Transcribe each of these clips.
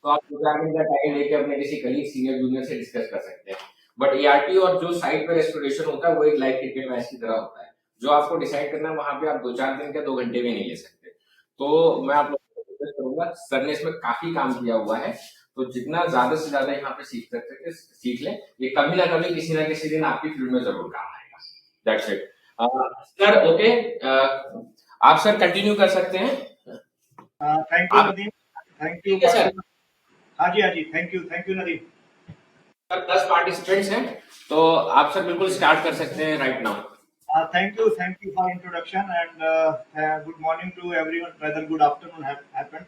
तो आप 2-4 दिन का टाइम लेके अपने किसी कलीग, सीनियर, जूनियर से डिस्कस कर सकते हैं। बट ईआरटी और जो साइट पे रेस्टोरेशन होता है वो एक लाइव क्रिकेट मैच की तरह होता है। जो आपको डिसाइड करना है वहां पे आप 2-4 दिन का 2 घंटे भी नहीं ले सकते। तो मैं आप लोगों को रिक्वेस्ट करूंगा, सर ने इसमें काफी काम किया हुआ है, तो जितना ज्यादा से ज्यादा यहाँ पे सीख सकते हैं सीख लें। ये कभी ना कभी किसी ना किसी दिन आपकी फील्ड में जरूर काम आएगा। That's it. सर ओके, आप सर कंटिन्यू कर सकते हैं। थैंक यू आप नदीम, थैंक यू ठीक है सर। हाँ जी, thank you Nadeem. Sir 10 participants हैं, तो आप सर बिल्कुल स्टार्ट कर सकते हैं right now. Thank you for introduction and good morning to everyone. Rather, good afternoon have happened.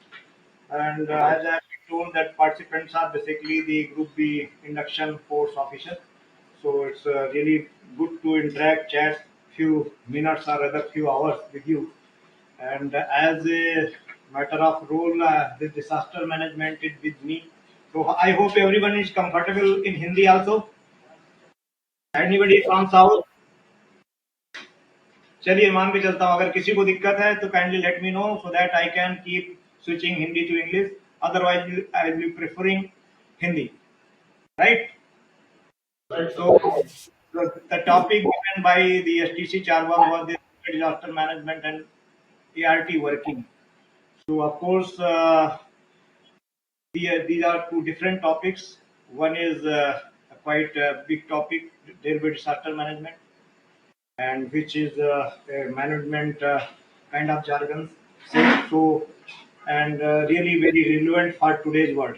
And as I have been told that participants are basically the Group B induction course officers. So it's really good to interact, chat few minutes or rather few hours with you. And as a matter of role, the disaster management is with me. So I hope everyone is comfortable in Hindi also. Anybody from South? चलिए मान के चलता हूँ, अगर किसी को दिक्कत है तो kindly let me know so that I can keep switching Hindi to English, otherwise I will be preferring Hindi, right? So the topic given by the STC Charwal was the disaster management and ART working. So of course, these are two different topics. One is a quite big topic, railway disaster management, and which is a management kind of jargon. So and really very relevant for today's world.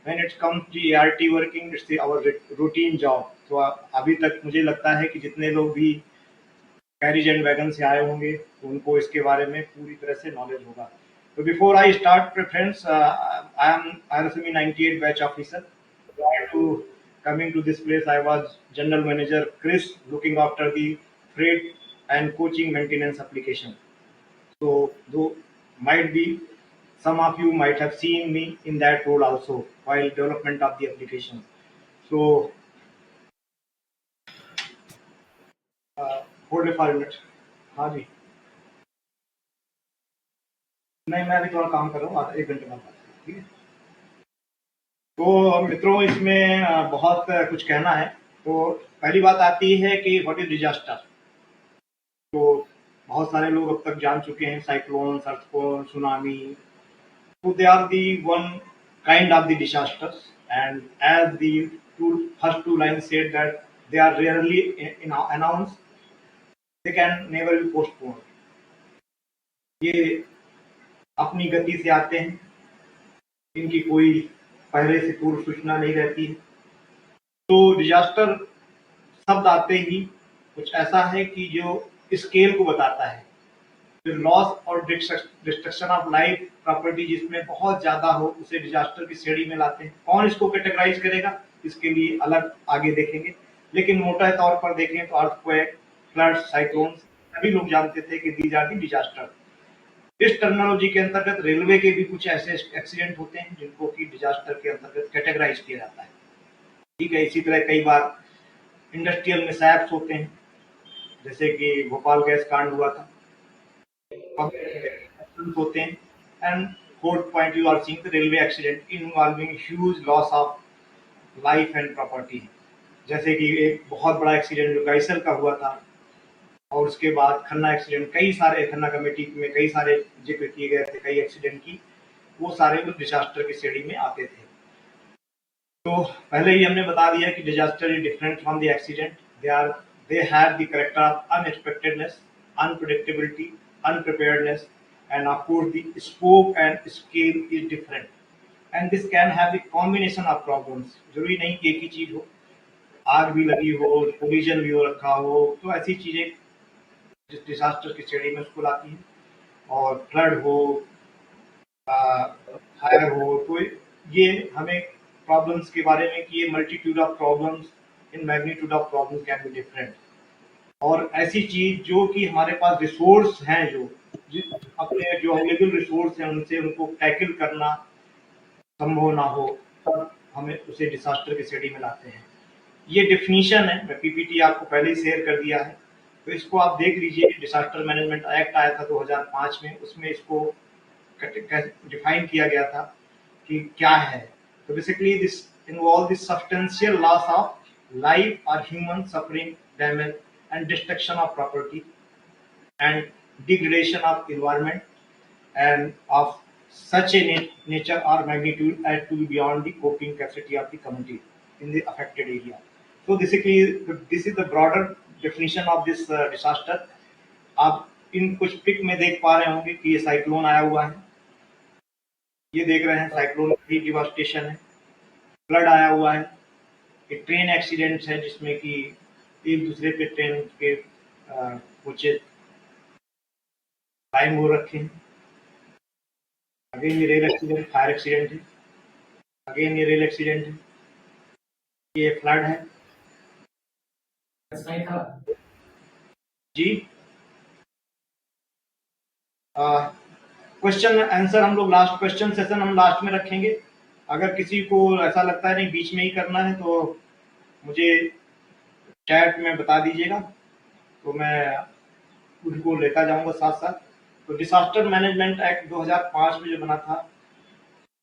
When it comes to ART working, it's our routine job. तो अभी तक मुझे लगता है कि जितने लोग भी कैरिज एंड वैगन से आए होंगे उनको इसके बारे में पूरी तरह से नॉलेज होगा। तो before I start preference, I am RSME 98 batch officer. Prior to coming to this place, I was general manager Chris, looking after the freight and coaching maintenance application. So though might be some of you might have seen me in that role also while development of the application. So hold it for a minute. हाँ जी, नहीं मैं अभी थोड़ा काम कर रहा हूँ, 1 घंटे बाद बात करें, ठीक है? तो मित्रों इसमें बहुत कुछ कहना है। तो पहली बात आती है कि व्हाट इज डिजास्टर। तो बहुत सारे लोग अब तक जान चुके हैं, cyclone, earthquake, tsunami. So they are the one kind of the disasters, and as the first two lines said that they are rarely announced, they can never be postponed. ये अपनी गति से आते हैं, इनकी कोई पहले से पूर्व सूचना नहीं रहती है। तो डिजास्टर शब्द आते ही कुछ ऐसा है कि जो स्केल को बताता है, जो लॉस और डिस्ट्रक्शन ऑफ लाइफ प्रॉपर्टी जिसमें बहुत ज्यादा हो उसे डिजास्टर की श्रेणी में लाते हैं। कौन इसको कैटेगराइज करेगा इसके लिए अलग आगे देखेंगे, लेकिन मोटा तौर पर देखें तो अर्थक्वेक, फ्लड, साइक्लोन सभी लोग जानते थे कि दीज आर दी डिजास्टर। इस टर्मिनोलॉजी के अंतर्गत रेलवे के भी कुछ ऐसे एक्सीडेंट होते हैं जिनको कि डिजास्टर के अंतर्गत कैटेगराइज किया जाता है, ठीक है? इसी तरह कई बार इंडस्ट्रियल मिसहैप्स होते हैं, जैसे कि भोपाल गैस कांड हुआ था, होते हैं। And fourth point you are seeing the railway accident involving huge loss of life and property, जैसे कि एक बहुत बड़ा एक्सीडेंट जो गाइसल का हुआ था, और उसके बाद खन्ना एक्सीडेंट, कई सारे खन्ना कमेटी में कई सारे जिक्र किए गए थे कई एक्सीडेंट की, वो सारे उस डिजास्टर की श्रेणी में आते थे। तो पहले ही हमने बता दिया कि disaster is different from the accident. They have the character of unexpectedness, unpredictability, unpreparedness, and of course the scope and scale is different, and this can have the combination of problems। जरूरी नहीं कि एक ही चीज हो, आग भी लगी हो, कोलिजन भी हो रखा हो, तो ऐसी चीजें जिस डिजास्टर की श्रेणी में उसको लाती हैं। और फ्लड हो, फायर हो, तो ये हमें प्रॉब्लम्स के बारे में कि ये multitude of problems in magnitude of problems can be different. और ऐसी चीज जो कि हमारे पास रिसोर्स हैं, जो अपने जो अवेलेबल रिसोर्स हैं उनसे उनको टैकल करना संभव ना हो, तब हमें उसे डिजास्टर की श्रेणी में लाते हैं। ये डिफिनीशन है, मैं पीपीटी आपको पहले ही शेयर कर दिया है, तो इसको आप देख लीजिए। डिजास्टर मैनेजमेंट एक्ट आया था 2005 में, उसमें इसको डिफाइन किया गया था कि क्या है। तो basically this involve the substantial loss of life और human suffering, damage and destruction of property and degradation of environment and of such a nature or magnitude as to be beyond the coping capacity of the community in the affected area. So basically, this is the broader definition of this disaster. आप इन कुछ pick में देख पा रहे होंगे कि ये cyclone आया हुआ है, ये देख रहे हैं साइक्लोन की डिवास्टेशन है, फ्लड आया हुआ है, एक ट्रेन एक्सीडेंट है जिसमें कि एक दूसरे पे ट्रेन के कुछ टाइम हो रखे हैं, अगेन ये रेल एक्सीडेंट, फायर एक्सीडेंट है, अगेन ये रेल एक्सीडेंट है, ये फ्लड है जी। क्वेश्चन आंसर हम लोग लास्ट, क्वेश्चन सेशन हम लास्ट में रखेंगे। अगर किसी को ऐसा लगता है नहीं बीच में ही करना है तो मुझे चैट में बता दीजिएगा, तो मैं उनको लेता जाऊंगा साथ साथ। तो डिसास्टर मैनेजमेंट एक्ट 2005 में जो बना था,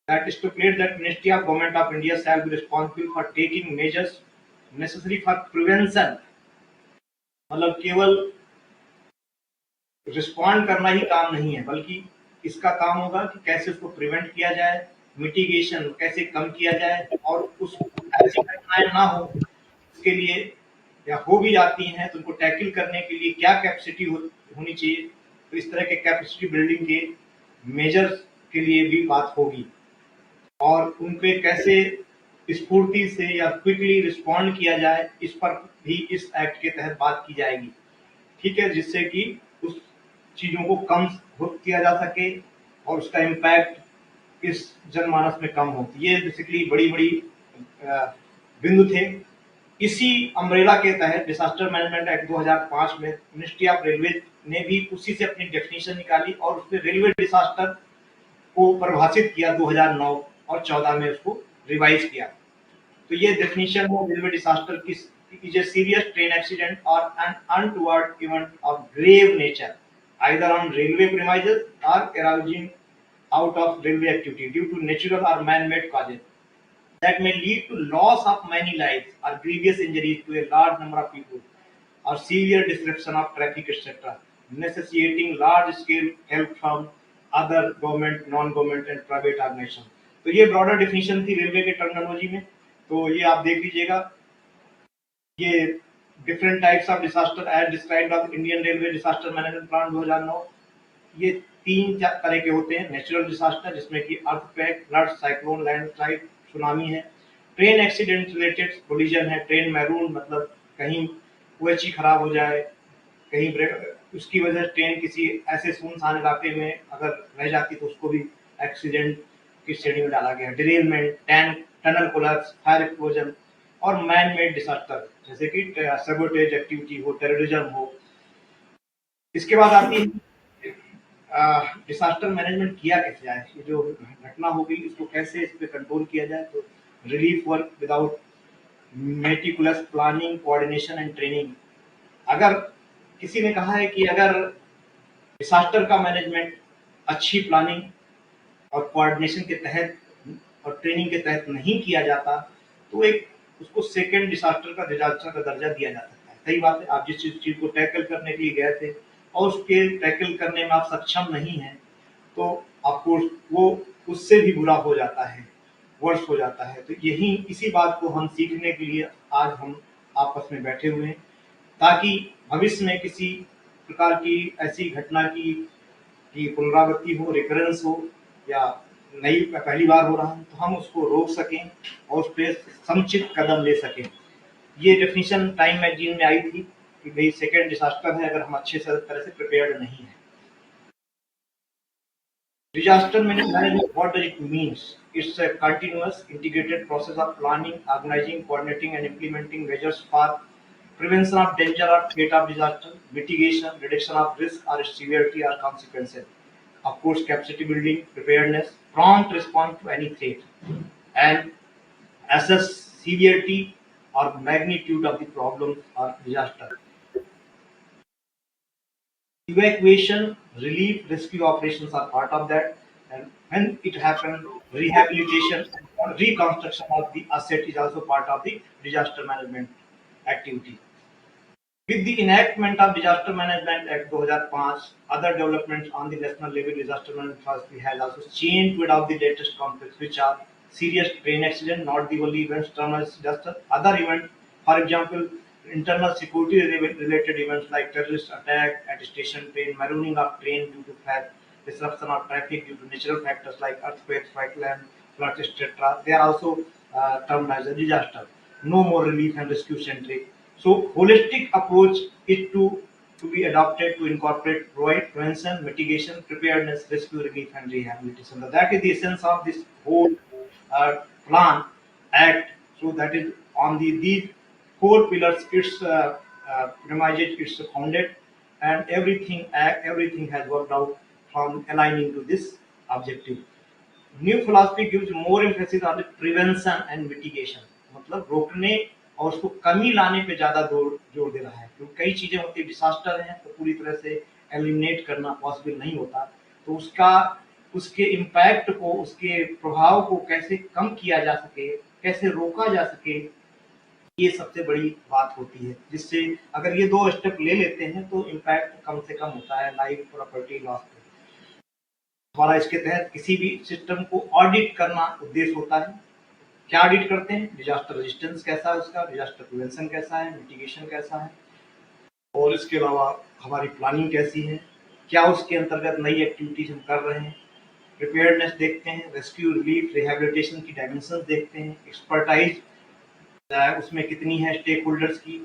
that stipulates that Ministry of Government of India shall be responsible for taking measures necessary for prevention, मतलब केवल रिस्पॉन्ड करना ही काम नहीं है, बल्कि इसका काम होगा कि कैसे उसको प्रिवेंट किया जाए, मिटिगेशन कैसे कम किया जाए, और उस ऐसी घटनाएं ना हो इसके लिए, या हो भी जाती हैं तो उनको टैकल करने के लिए क्या कैपेसिटी होनी चाहिए। तो इस तरह के कैपेसिटी बिल्डिंग के मेजर्स के लिए भी बात होगी, और उन पे कैसे स्फूर्ति से या क्विकली रिस्पॉन्ड किया जाए इस पर भी इस एक्ट के तहत बात की जाएगी, ठीक है, जिससे कि उस चीजों को कम किया जा सके और उसका इम्पैक्ट इस जनमानस में कम हो। ये बेसिकली बड़ी बड़ी बिंदु थे। इसी अम्ब्रेला के तहत डिसास्टर मैनेजमेंट एक्ट 2005 में मिनिस्ट्री ऑफ रेलवे ने भी उसी से अपनी डेफिनेशन निकाली और उसने रेलवे डिसास्टर को परिभाषित किया 2009 और 14 में उसको रिवाइज किया। तो ये डेफिनेशन है रेलवे डिसास्टर की, is a serious train accident और an untoward event of grave nature either on railway premises or arising out of railway activity due to natural or man-made causes that may lead to loss of many lives or grievous injuries to a large number of people or severe disruption of traffic etc., necessitating large-scale help from other government, non-government and private organizations. तो ये broader definition थी railway के terminology में, तो ये आप देख लीजिएगा। ये different types of disaster as described of Indian railway disaster management plan 2009, ये 3 तरह के होते हैं। नेचुरल डिसास्टर जिसमें कि earthquake, flood, cyclone, landslide, tsunami है। ट्रेन एक्सीडेंट रिलेटेड कोलिजन है, ट्रेन मैरून मतलब कहीं OH खराब हो जाए, कहीं उसकी वजह से ट्रेन किसी ऐसे सुनसान इलाके में अगर रह जाती तो उसको भी एक्सीडेंट की श्रेणी में डाला गया। Derailment, tunnel collapse, fire explosion और मैन मेड डिसास्टर जैसे कि सबोटेज एक्टिविटी हो, टेररिज्म हो। इसके बाद आती है डिसास्टर मैनेजमेंट किया कैसे जाए, ये जो घटना होगी इसको कैसे इस पे कंट्रोल किया जाए। तो relief work without meticulous planning, coordination and training. अगर किसी ने कहा है कि अगर डिसास्टर का मैनेजमेंट अच्छी प्लानिंग और कोऑर्डिनेशन के तहत और ट्रेनिंग के तहत नहीं किया जाता तो एक उसको सेकेंड डिसास्टर का डिजास्टर का दर्जा दिया जा सकता है। सही बात है, आप जिस चीज को टैकल करने के लिए गए थे और उसके टैकल करने में आप सक्षम नहीं हैं तो आपको वो उससे भी बुरा हो जाता है, वर्ष हो जाता है। तो यही इसी बात को हम सीखने के लिए आज हम आपस में बैठे हुए हैं, ताकि भविष्य में किसी प्रकार की ऐसी घटना की पुनरावृत्ति हो, रिकरेंस हो, या नई पहली बार हो रहा है तो हम उसको रोक सकें और उस पर समुचित कदम ले सकें। ये डेफिनेशन टाइम मैगजीन में आई थी कि भाई सेकेंड डिसास्टर है अगर हम अच्छे तरह से प्रिपेयर्ड नहीं है। Disaster management, what does it mean? It's a continuous integrated process of planning, organizing, coordinating and implementing measures for prevention of danger or threat of disaster, mitigation, reduction of risk or severity or consequences. Of course, capacity building, preparedness, prompt response to any threat, and assess severity or magnitude of the problem or disaster. Evacuation, relief, rescue operations are part of that. and when it happens, rehabilitation or reconstruction of the asset is also part of the disaster management activity. With the enactment of Disaster Management Act 2005, other developments on the national level disaster management philosophy has also changed to adopt the latest concepts, which are serious train accident, not the only events termed as disaster. Other events, for example, internal security related events like terrorist attack at station train, marooning of train due to fire, disruption of traffic due to natural factors like earthquakes, wetland, floods, etc. They are also termed as a disaster. No more relief and rescue centric. So holistic approach is to be adopted to incorporate prevention, mitigation, preparedness, rescue, relief, and rehabilitation. So that is the essence of this whole plan act. So that is on these core pillars. It's premises. It's founded, and everything has worked out from aligning to this objective. New philosophy gives more emphasis on prevention and mitigation, मतलब रोकने और उसको कमी लाने पे ज्यादा जोर दे रहा है, क्योंकि कई चीजें होती है डिसास्टर हैं तो पूरी तरह से एलिमिनेट करना पॉसिबल नहीं होता, तो उसके इम्पैक्ट को, उसके प्रभाव को कैसे कम किया जा सके, कैसे रोका जा सके, ये सबसे बड़ी बात होती है, जिससे अगर ये दो स्टेप ले लेते हैं तो इम्पैक्ट कम से कम होता है लाइफ प्रॉपर्टी लॉस। हमारा इसके तहत किसी भी सिस्टम को ऑडिट करना उद्देश्य होता है। क्या ऑडिट करते हैं? डिजास्टर रेजिस्टेंस कैसा है उसका, डिजास्टर प्रिवेंशन कैसा है, मिटिगेशन कैसा है, और इसके अलावा हमारी प्लानिंग कैसी है, क्या उसके अंतर्गत नई एक्टिविटीज हम कर रहे हैं, प्रिपेयर्डनेस देखते हैं, रेस्क्यू रिलीफ रिहेबिलिटेशन की डायमेंशन देखते हैं, एक्सपर्टाइज उसमें कितनी है स्टेक होल्डर्स की,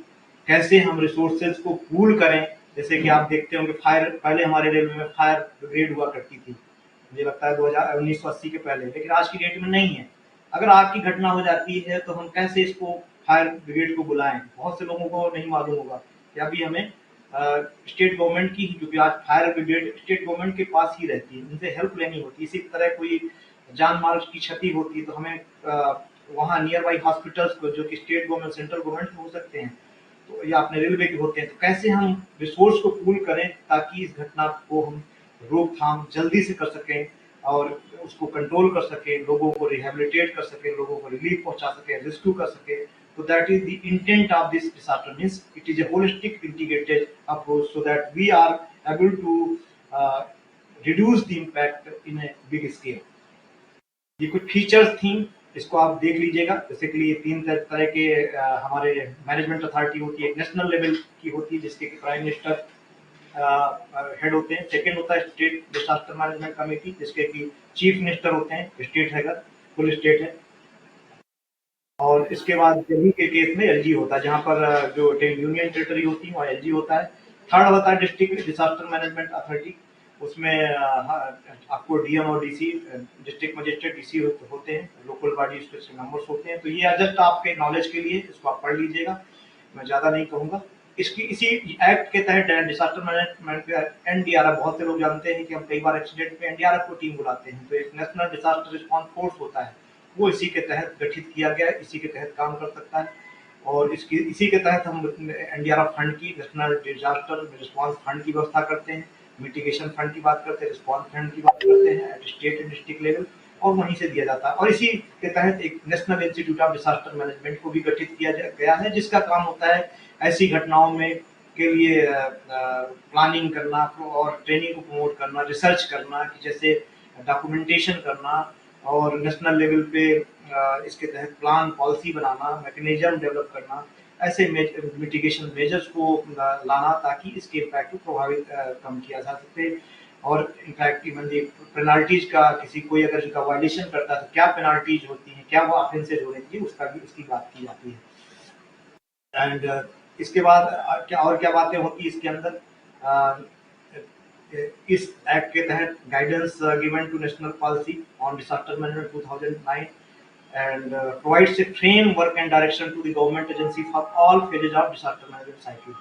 कैसे हम रिसोर्सेज को पूल करें। जैसे कि आप देखते होंगे फायर, पहले हमारे रेलवे में फायर ब्रिगेड हुआ करती थी, मुझे लगता है 1980 के पहले, लेकिन आज की डेट में नहीं है। अगर आग की घटना हो जाती है तो हम कैसे इसको फायर ब्रिगेड को बुलाएं, बहुत से लोगों को नहीं मालूम होगा कि अभी हमें स्टेट गवर्नमेंट की, क्योंकि आज फायर ब्रिगेड स्टेट गवर्नमेंट के पास ही रहती है, उनसे हेल्प लेनी होती है। इसी तरह कोई जान माल की क्षति होती है तो हमें वहाँ नियर बाई हॉस्पिटल्स को, जो कि स्टेट गवर्नमेंट सेंट्रल गवर्नमेंट हो सकते हैं तो या अपने रेलवे के होते हैं, तो कैसे हम रिसोर्स को पूल करें ताकि इस घटना को हम रोकथाम जल्दी से कर सकें और उसको कंट्रोल कर सके, लोगों को रिहेबिलिटेट कर सके, लोगों को रिलीफ पहुंचा सके, रेस्क्यू कर सके। तो that is the intent of this disaster, means it is a holistic integrated approach so that we are able to reduce the impact in a big scale. ये कुछ फीचर्स थी, इसको आप देख लीजिएगा। बेसिकली ये 3 तरह के हमारे मैनेजमेंट अथॉरिटी होती है। एक नेशनल लेवल की होती है जिसके प्राइम मिनिस्टर हेड होते हैं। सेकंड होता है स्टेट डिसास्टर मैनेजमेंट कमेटी, जिसके की चीफ मिनिस्टर होते हैं, स्टेट है, फुल स्टेट है। और इसके बाद दिल्ली के केस में एलजी होता है, जहाँ पर जो यूनियन टेरिटरी होती है वहाँ एलजी होता है। थर्ड होता है डिस्ट्रिक्ट डिसास्टर मैनेजमेंट अथॉरिटी, उसमें आपको डीएम और डीसी, डिस्ट्रिक्ट मजिस्ट्रेट डीसी होते हैं, लोकल बॉडी उसके मेंबर्स होते हैं। तो ये जस्ट आपके नॉलेज के लिए, इसको आप पढ़ लीजिएगा, मैं ज़्यादा नहीं कहूँगा। इसकी इसी एक्ट के तहत डिसास्टर मैनेजमेंट एनडीआरएफ, बहुत से लोग जानते हैं कि हम कई बार एक्सीडेंट में एनडीआरएफ को टीम बुलाते हैं, तो एक नेशनल डिसास्टर रिस्पॉन्स फोर्स होता है, वो इसी के तहत गठित किया गया है, इसी के तहत काम कर सकता है। और इसी के तहत हम एनडीआरएफ फंड की, नेशनल डिजास्टर रिस्पॉन्स फंड की व्यवस्था करते हैं, मिटिगेशन फंड की बात करते हैं, रिस्पॉन्स फंड की बात करते हैं at state and district level, और वहीं से दिया जाता है। और इसी के तहत एक national institute of disaster management को भी गठित किया गया है, जिसका काम होता है ऐसी घटनाओं में के लिए प्लानिंग करना और ट्रेनिंग को प्रमोट करना, रिसर्च करना, कि जैसे डॉक्यूमेंटेशन करना, और नेशनल लेवल पे इसके तहत प्लान पॉलिसी बनाना, मैकेनिज्म डेवलप करना, ऐसे मिटिगेशन मेजर्स को लाना ताकि इसके इम्पैक्ट को प्रभावित कम किया जा सके। और इनफैक्ट इवन पेनाल्टीज का, किसी कोई अगर इसका वायलेशन करता है तो क्या पेनाल्टीज होती हैं, क्या वो ऑफेंसेज होने चाहिए, उसका भी उसकी बात की जाती है। एंड इसके बाद क्या बातें होती है इसके अंदर, इस एक्ट के तहत guidance given to national policy on disaster management 2009 and provides a framework and direction to the government agency for all phases of disaster management cycle.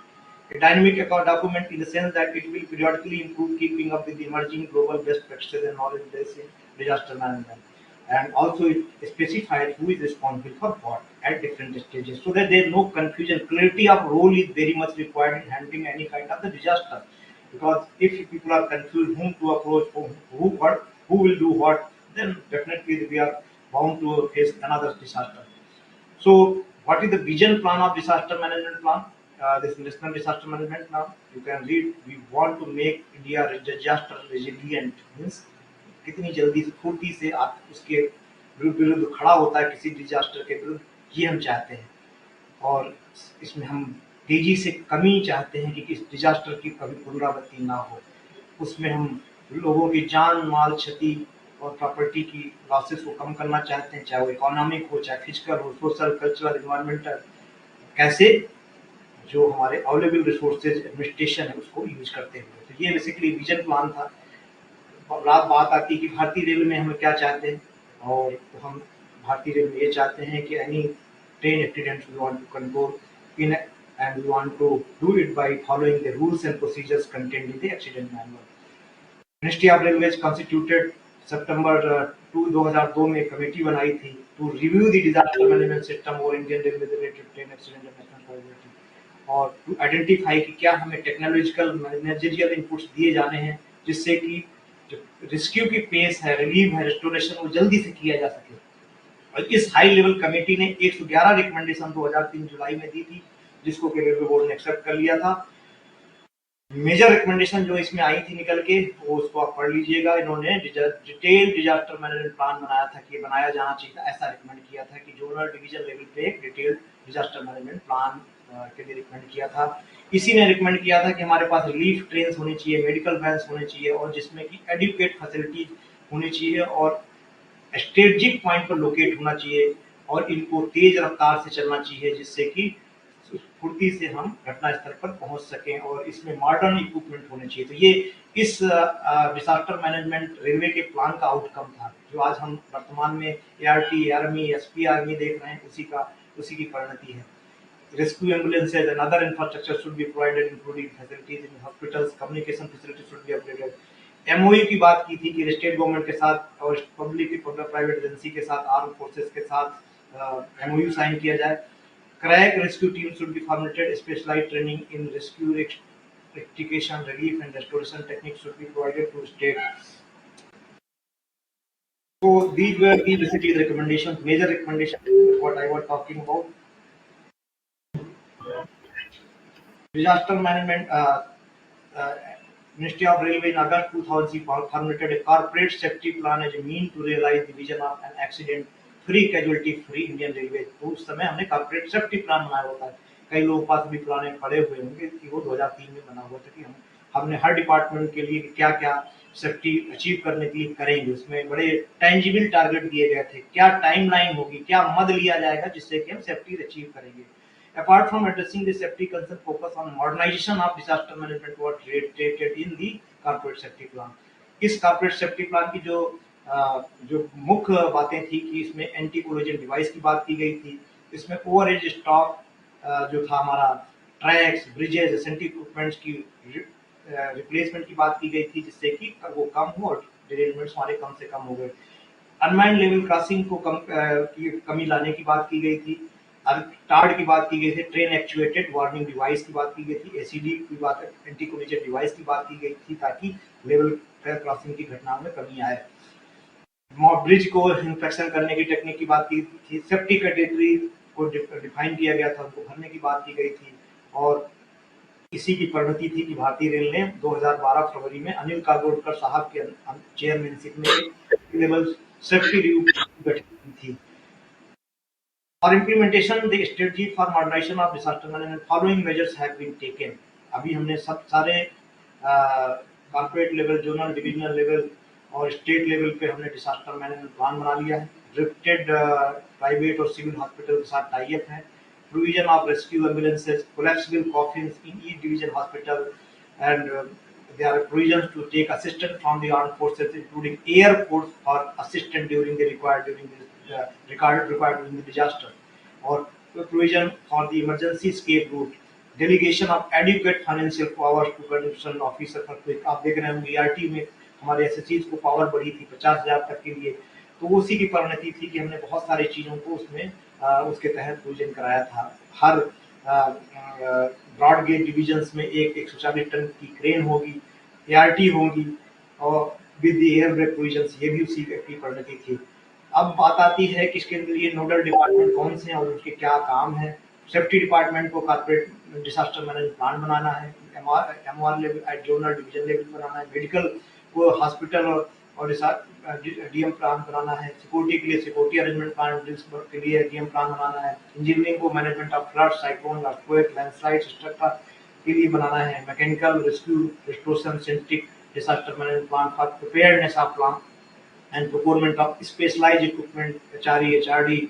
A dynamic document in the sense that it will periodically improve keeping up with the emerging global best practices and knowledge base in disaster management. And also it specifies who is responsible for what at different stages, so that there is no confusion. Clarity of role is very much required in handling any kind of the disaster, because if people are confused whom to approach, who will do what, then definitely we are bound to face another disaster. So, what is the vision plan of disaster management plan? This national disaster management plan, you can read. We want to make India disaster resilient. Means कितनी जल्दी से फुर्ती से आप उसके विरुद्ध खड़ा होता है किसी डिजास्टर के विरुद्ध, ये हम चाहते हैं। और इसमें हम तेजी से कमी चाहते हैं कि इस डिजास्टर की कभी पुनरावृत्ति ना हो। उसमें हम लोगों की जान माल क्षति और प्रॉपर्टी की लॉसेस को कम करना चाहते हैं, चाहे वो इकोनॉमिक हो, चाहे फिजिकल हो, सोशल, कल्चरल, इन्वायरमेंटल। कैसे? जो हमारे अवेलेबल रिसोर्सेज एडमिनिस्ट्रेशन है उसको यूज करते हुए। तो ये बेसिकली विजन प्लान था। बात आती है कि भारतीय रेल में हम क्या चाहते हैं, और तो हम भारतीय रेल में ये चाहते हैं कि any train accident we want to control in and we want to do it by following the rules and procedures contained in the accident manual. Ministry of railways constituted सितंबर 2002 में कमेटी बनाई थी to review the disaster management system और Indian railway related train accident and national priority, और to identify कि क्या हमें technological managerial inputs दिए जाने हैं जिससे कि जो रेस्क्यू की पेस है, रिलीव है, रेस्टोरेशन, वो जल्दी से किया जा सके। और इस हाई लेवल कमेटी ने 111 रिकमेंडेशन 2003 जुलाई में दी थी, जिसको कि रेलवे बोर्ड ने एक्सेप्ट कर लिया था। मेजर रिकमेंडेशन जो इसमें आई थी निकल के, वो उसको आप पढ़ लीजिएगा। इन्होंने डिटेल डिजास्टर मैनेजमेंट प्लान बनाया था कि बनाया जाना चाहिए था, ऐसा रिकमेंड किया था कि जोनल डिवीजन लेवल पे एक डिटेल डिजास्टर मैनेजमेंट प्लान के लिए रिकमेंड किया था। इसी ने रिकमेंड किया था कि हमारे पास रिलीफ ट्रेन होनी चाहिए, मेडिकल वैन्स होने चाहिए, और जिसमें कि एडुकेट फैसिलिटीज होनी चाहिए, और स्ट्रेटेजिक पॉइंट पर लोकेट होना चाहिए, और इनको तेज रफ्तार से चलना चाहिए जिससे कि फुर्ती से हम घटना स्थल पर पहुंच सकें, और इसमें मॉडर्न इक्विपमेंट होने चाहिए। तो ये इस डिजास्टर मैनेजमेंट रेलवे के प्लान का आउटकम था, जो आज हम वर्तमान में एआरटी, आर्मी, एसपी आर्मी देख रहे हैं, उसी की परिणति है। Rescue ambulances and other infrastructure should be provided including facilities in hospitals, communication facilities should be upgraded. MOU की बात की थी कि स्टेट गवर्नमेंट के साथ और पब्लिक प्राइवेट एजेंसी के साथ, आर्म फोर्सेस के साथ एमओयू साइन किया जाए। Crack rescue teams should be formulated. Specialized training in rescue, rectification, relief, and restoration techniques should be provided to states. So these were basically the recommendations, major recommendations, what I was talking about. Disaster management. Ministry of Railway in August 2000 formulated a corporate safety plan as a mean to realize the vision of an accident-free, casualty-free Indian Railway. तो उस समय हमने corporate safety plan बनाया होता है। कई लोगों के पास भी प्लान खड़े हुए होंगे कि वो 2003 में बना हुआ था कि हमने हर डिपार्टमेंट के लिए क्या-क्या सेफ्टी अचीव करने के लिए करेंगे। उसमें बड़े टेंजिबल टारगेट दिए गए थे, क्या टाइमलाइन होगी, क्या मद लिया जाएगा जिससे कि हम सेफ्टी अचीव करेंगे। Apart from addressing the safety concern, focus on modernization of disaster management was stated in the corporate safety plan. इस corporate safety plan की जो मुख्य बातें थी कि इसमें एंटी कोलिजन डिवाइस की बात की गई थी, इसमें ओवरहेज स्टॉक जो था हमारा, ट्रैक्स, ब्रिजेज, एसेंशियल इक्विपमेंट्स की रिप्लेसमेंट की बात की गई थी जिससे कि वो कम हो और डिरेलमेंट्स हमारे कम से कम हो गए। अनमाइंड लेवल क्रॉसिंग को कमी लाने की बात की गई थी। टार्ड की बात की गई थी, ट्रेन एक्चुएटेड वार्निंग डिवाइस की बात की गई थी, एसीडी की बात, एंटी कोलिजन डिवाइस की बात की गई थी ताकि लेवल क्रॉसिंग की घटनाओं में कमी आए। ब्रिज को इंस्पेक्शन करने की टेक्निक की बात की थी, सेफ्टी कैटेगरी को डिफाइन किया गया था, उनको भरने की बात की गई थी, और इसी की परिणति थी कि भारतीय रेल ने 2012 फरवरी में अनिल काकोडकर साहब के चेयरमैनशिप में लेवल सेफ्टी रिव्यू गठित की थी। For implementation, the strategy for modernization of disaster management, following measures have been taken. अभी हमने सब सारे corporate level, zonal, divisional level और स्टेट लेवल पे हमने डिजास्टर मैनेजमेंट प्लान बना लिया है। रिप्टेड प्राइवेट और सिविल हॉस्पिटल के साथ टाई अप है। Provision of rescue ambulances, collapsible coffins in each division hospital, and there are provisions to take assistance from the armed forces, including air force for assistance during the required during the disaster, or provision for the emergency escape route, delegation of adequate financial powers to concerned officer for quick। आप देख रहे हैं BRT में हमारे एसएससीज को power बढ़ी थी 50,000 तक के लिए, तो उसी की परिणति थी कि हमने बहुत सारी चीजों को उसमें उसके तहत प्रोविजन कराया था। हर ब्रॉड गेज डिविजन्स में एक 140 टन की क्रेन होगी, एआरटी होगी, और with the air brake provisions, ये भी उसी की परिणति थी। अब बात आती है कि इसके लिए नोडल डिपार्टमेंट कौन से हैं और उनके क्या काम है। सेफ्टी डिपार्टमेंट को कॉर्पोरेट डिजास्टर मैनेजमेंट प्लान बनाना है, MR level zonal division level बनाना है, मेडिकल को हॉस्पिटल और डीएम प्लान बनाना है, सिक्योरिटी के लिए सिक्योरिटी अरेंजमेंट प्लान के लिए डीएम प्लान बनाना है, इंजीनियरिंग को management of flood, cyclone, earthquake, landslide structure के लिए बनाना है, mechanical rescue restoration centric disaster management plan for preparedness of plan and procurement of specialised equipment, HRE, HRD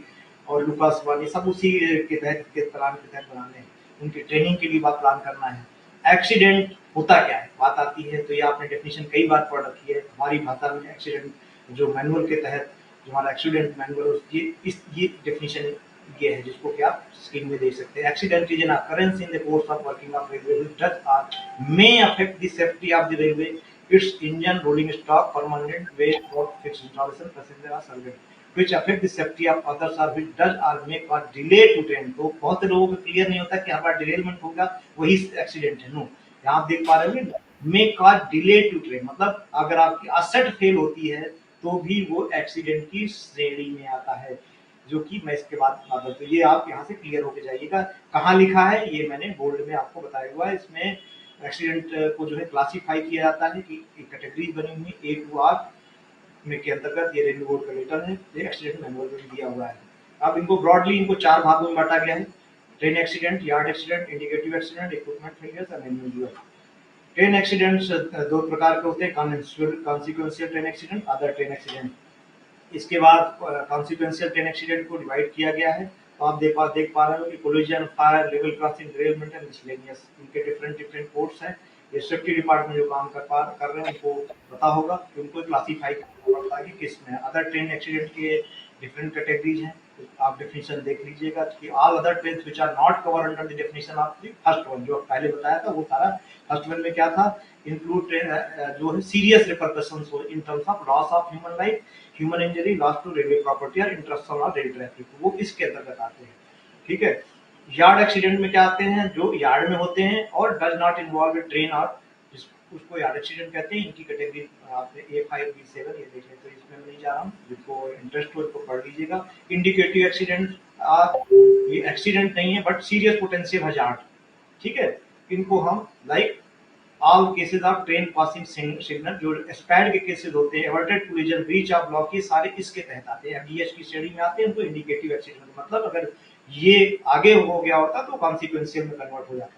और लुकास वन, ये सब उसी के तहत के प्लान के तहत बनाने हैं। उनकी ट्रेनिंग के लिए बात प्लान करना है। एक्सीडेंट होता क्या है बात आती है, तो ये आपने डेफिनेशन कई बार पढ़ रखी है हमारी भाषा में। एक्सीडेंट जो मैनुअल के तहत जो हमारा एक्सीडेंट मैनुअल, ये डेफिनेशन ये है जिसको कि आप स्क्रीन में देख सकते हैं। Accident is an occurrence in the course of working of railway which does or may affect the safety of the railway, its engine, rolling stock, permanent weight or fixed installation, passenger or servant, which affect the safety of others or which does or may cause delay to train। तो बहुत से लोगों को clear नहीं होता कि हर बार डिलेमेंट होगा वही एक्सीडेंट है। नो, यहाँ आप देख पा रहे हैं may cause delay to train, मतलब अगर आपकी असट फेल होती है तो भी वो एक्सीडेंट की श्रेणी में आता है, जो कि मैं इसके बाद बता दूं। तो ये आप यहाँ से क्लियर होके जाइएगा। कहाँ लिखा है ये मैंने बोर्ड में आपको बताया हुआ है। इसमें एक्सीडेंट को जो है क्लासीफाई किया जाता है कि कैटेगरी बनी हुई ए टू आर में के अंतर्गत। ये रेलवे बोर्ड का लेटर है, ये एक्सीडेंट मैनुअल में दिया हुआ है। अब इनको ब्रॉडली इनको 4 भागों में बांटा गया है: train accident, yard accident, indicative accident, equipment failure और अनयूजुअल। ट्रेन एक्सीडेंट्स 2 प्रकार के होते हैं: consequential train accident, other train accident. इसके बाद कॉन्सिक्वेंशियल ट्रेन एक्सीडेंट को डिवाइड किया गया है। तो आप देख पा रहे हो कि collision, fire, level crossing, derailment and miscellaneous, इनके डिफरेंट कोड्स हैं। ये सेफ्टी डिपार्टमेंट जो काम कर रहे हैं उनको पता होगा कि उनको क्लासीफाई करना पड़ता है कि किस में। अदर ट्रेन एक्सीडेंट के डिफरेंट कैटेगरीज हैं, तो आप डेफिनेशन देख लीजिएगा कि all other trains which are not covered under the definition of the first one, जो पहले बताया था वो सारा फर्स्ट वन में क्या था, इंक्लूड ट्रेन जो है सीरियस रिपरकशंस हो in terms of loss of human life, human injury, loss to railway property और इंटरप्शन ऑफ रेल ट्रैफिक, वो इसके अंतर्गत आते हैं। ठीक है। यार्ड एक्सीडेंट में क्या आते हैं, जो यार्ड में होते हैं और डज नॉट इन्वॉल्व ट्रेन और उसको यार्ड एक्सीडेंट कहते हैं। इनकी कैटेगरी आपने A5 B7 ये देख लें, तो इसमें मैं नहीं जा रहा हूँ, जिसको इंटरेस्ट हो इसको पढ़ लीजिएगा। इंडिकेटिव एक्सीडेंट ये एक्सीडेंट नहीं है बट सीरियस पोटेंशियल हजार्ड। ठीक है, इनको हम like all cases of train passing signal, जो स्पैड के केसेस होते हैं, averted collision, breach of block, ये सारे इसके तहत आते हैं, डीएच की श्रेणी में आते हैं। उनको इंडिकेटिव एक्सीडेंट मतलब अगर ये आगे हो गया होता तो कॉन्सिक्वेंशियल में कन्वर्ट हो जाता।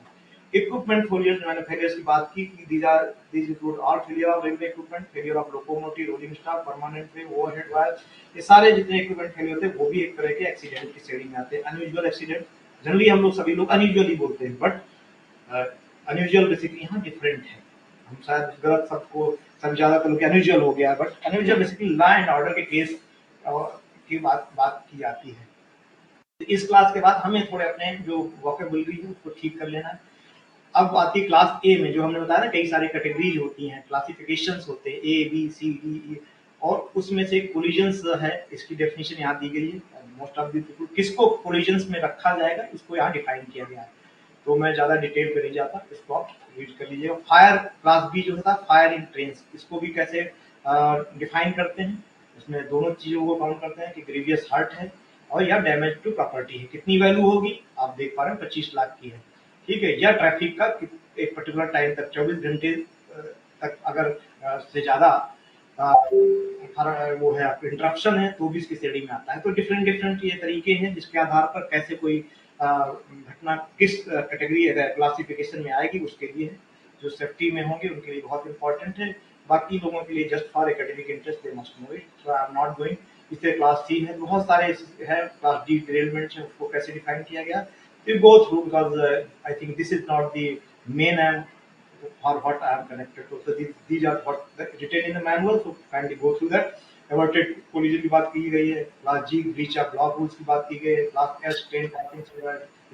इक्विपमेंट फेलियर, मैंने फेलियर्स की बात की, these include all failure of railway equipment, failure of locomotive, rolling stock, permanent way, overhead wires, ये सारे जितने इक्विपमेंट फेलियर होते हैं वो भी एक तरह के एक्सीडेंट की श्रेणी में आते हैं। अनयूजुअल एक्सीडेंट, जनरली हम लोग सभी लोग अनयूजुअल ही बोलते हैं, बट अनयूजुअल बेसिकली यहाँ डिफरेंट है। हम शायद गलत सबको सब ज्यादातर लोग अनयूजुअल हो गया, but unusual basically law and order के केस की बात की जाती है। इस क्लास के बाद हमें थोड़े अपने जो वोकेबुलरी है उसको ठीक कर लेना है। अब आती है क्लास ए में, जो हमने बताया ना कई सारी कैटेगरीज होती हैं, क्लासिफिकेशंस होते हैं A B C D E, और उसमें से कोलिजन्स है, इसकी डेफिनेशन यहाँ दी गई है। मोस्ट ऑफ द किसको कोलिजन्स में रखा जाएगा इसको यहाँ डिफाइन किया गया है, तो मैं ज्यादा डिटेल पे नहीं जाता, इसको आप रीड कर लीजिएगा। फायर क्लास बी जो होता है, फायर इन ट्रेन्स, इसको भी कैसे डिफाइन करते हैं, इसमें दोनों चीजों को काउंट करते हैं कि ग्रीवियस हर्ट है और या डैमेज टू प्रॉपर्टी है। कितनी वैल्यू होगी आप देख पा रहे हैं, 25 लाख की है। ठीक है, या ट्रैफिक का एक पर्टिकुलर टाइम तक 24 घंटे तक अगर से ज्यादा वो है इंटरप्शन है तो भी इसकी श्रेणी में आता है। तो डिफरेंट ये तरीके हैं जिसके आधार पर कैसे कोई घटना किस कैटेगरी क्लासिफिकेशन में आएगी उसके लिए है। जो सेफ्टी में होंगे उनके लिए बहुत इंपॉर्टेंट है, बाकी लोगों के लिए just for academic interest they must know it, so I am not going. इससे क्लास सी है, बहुत सारे है, क्लास डी डिरेलमेंट है, उसको कैसे डिफाइन किया गया we go through because I think this is not the main aim for what I am connected to. So these are what written in the manual, so kindly go through that. Averted collision की बात की गई है, class G breach of block rules की बात की गई है, class S train passing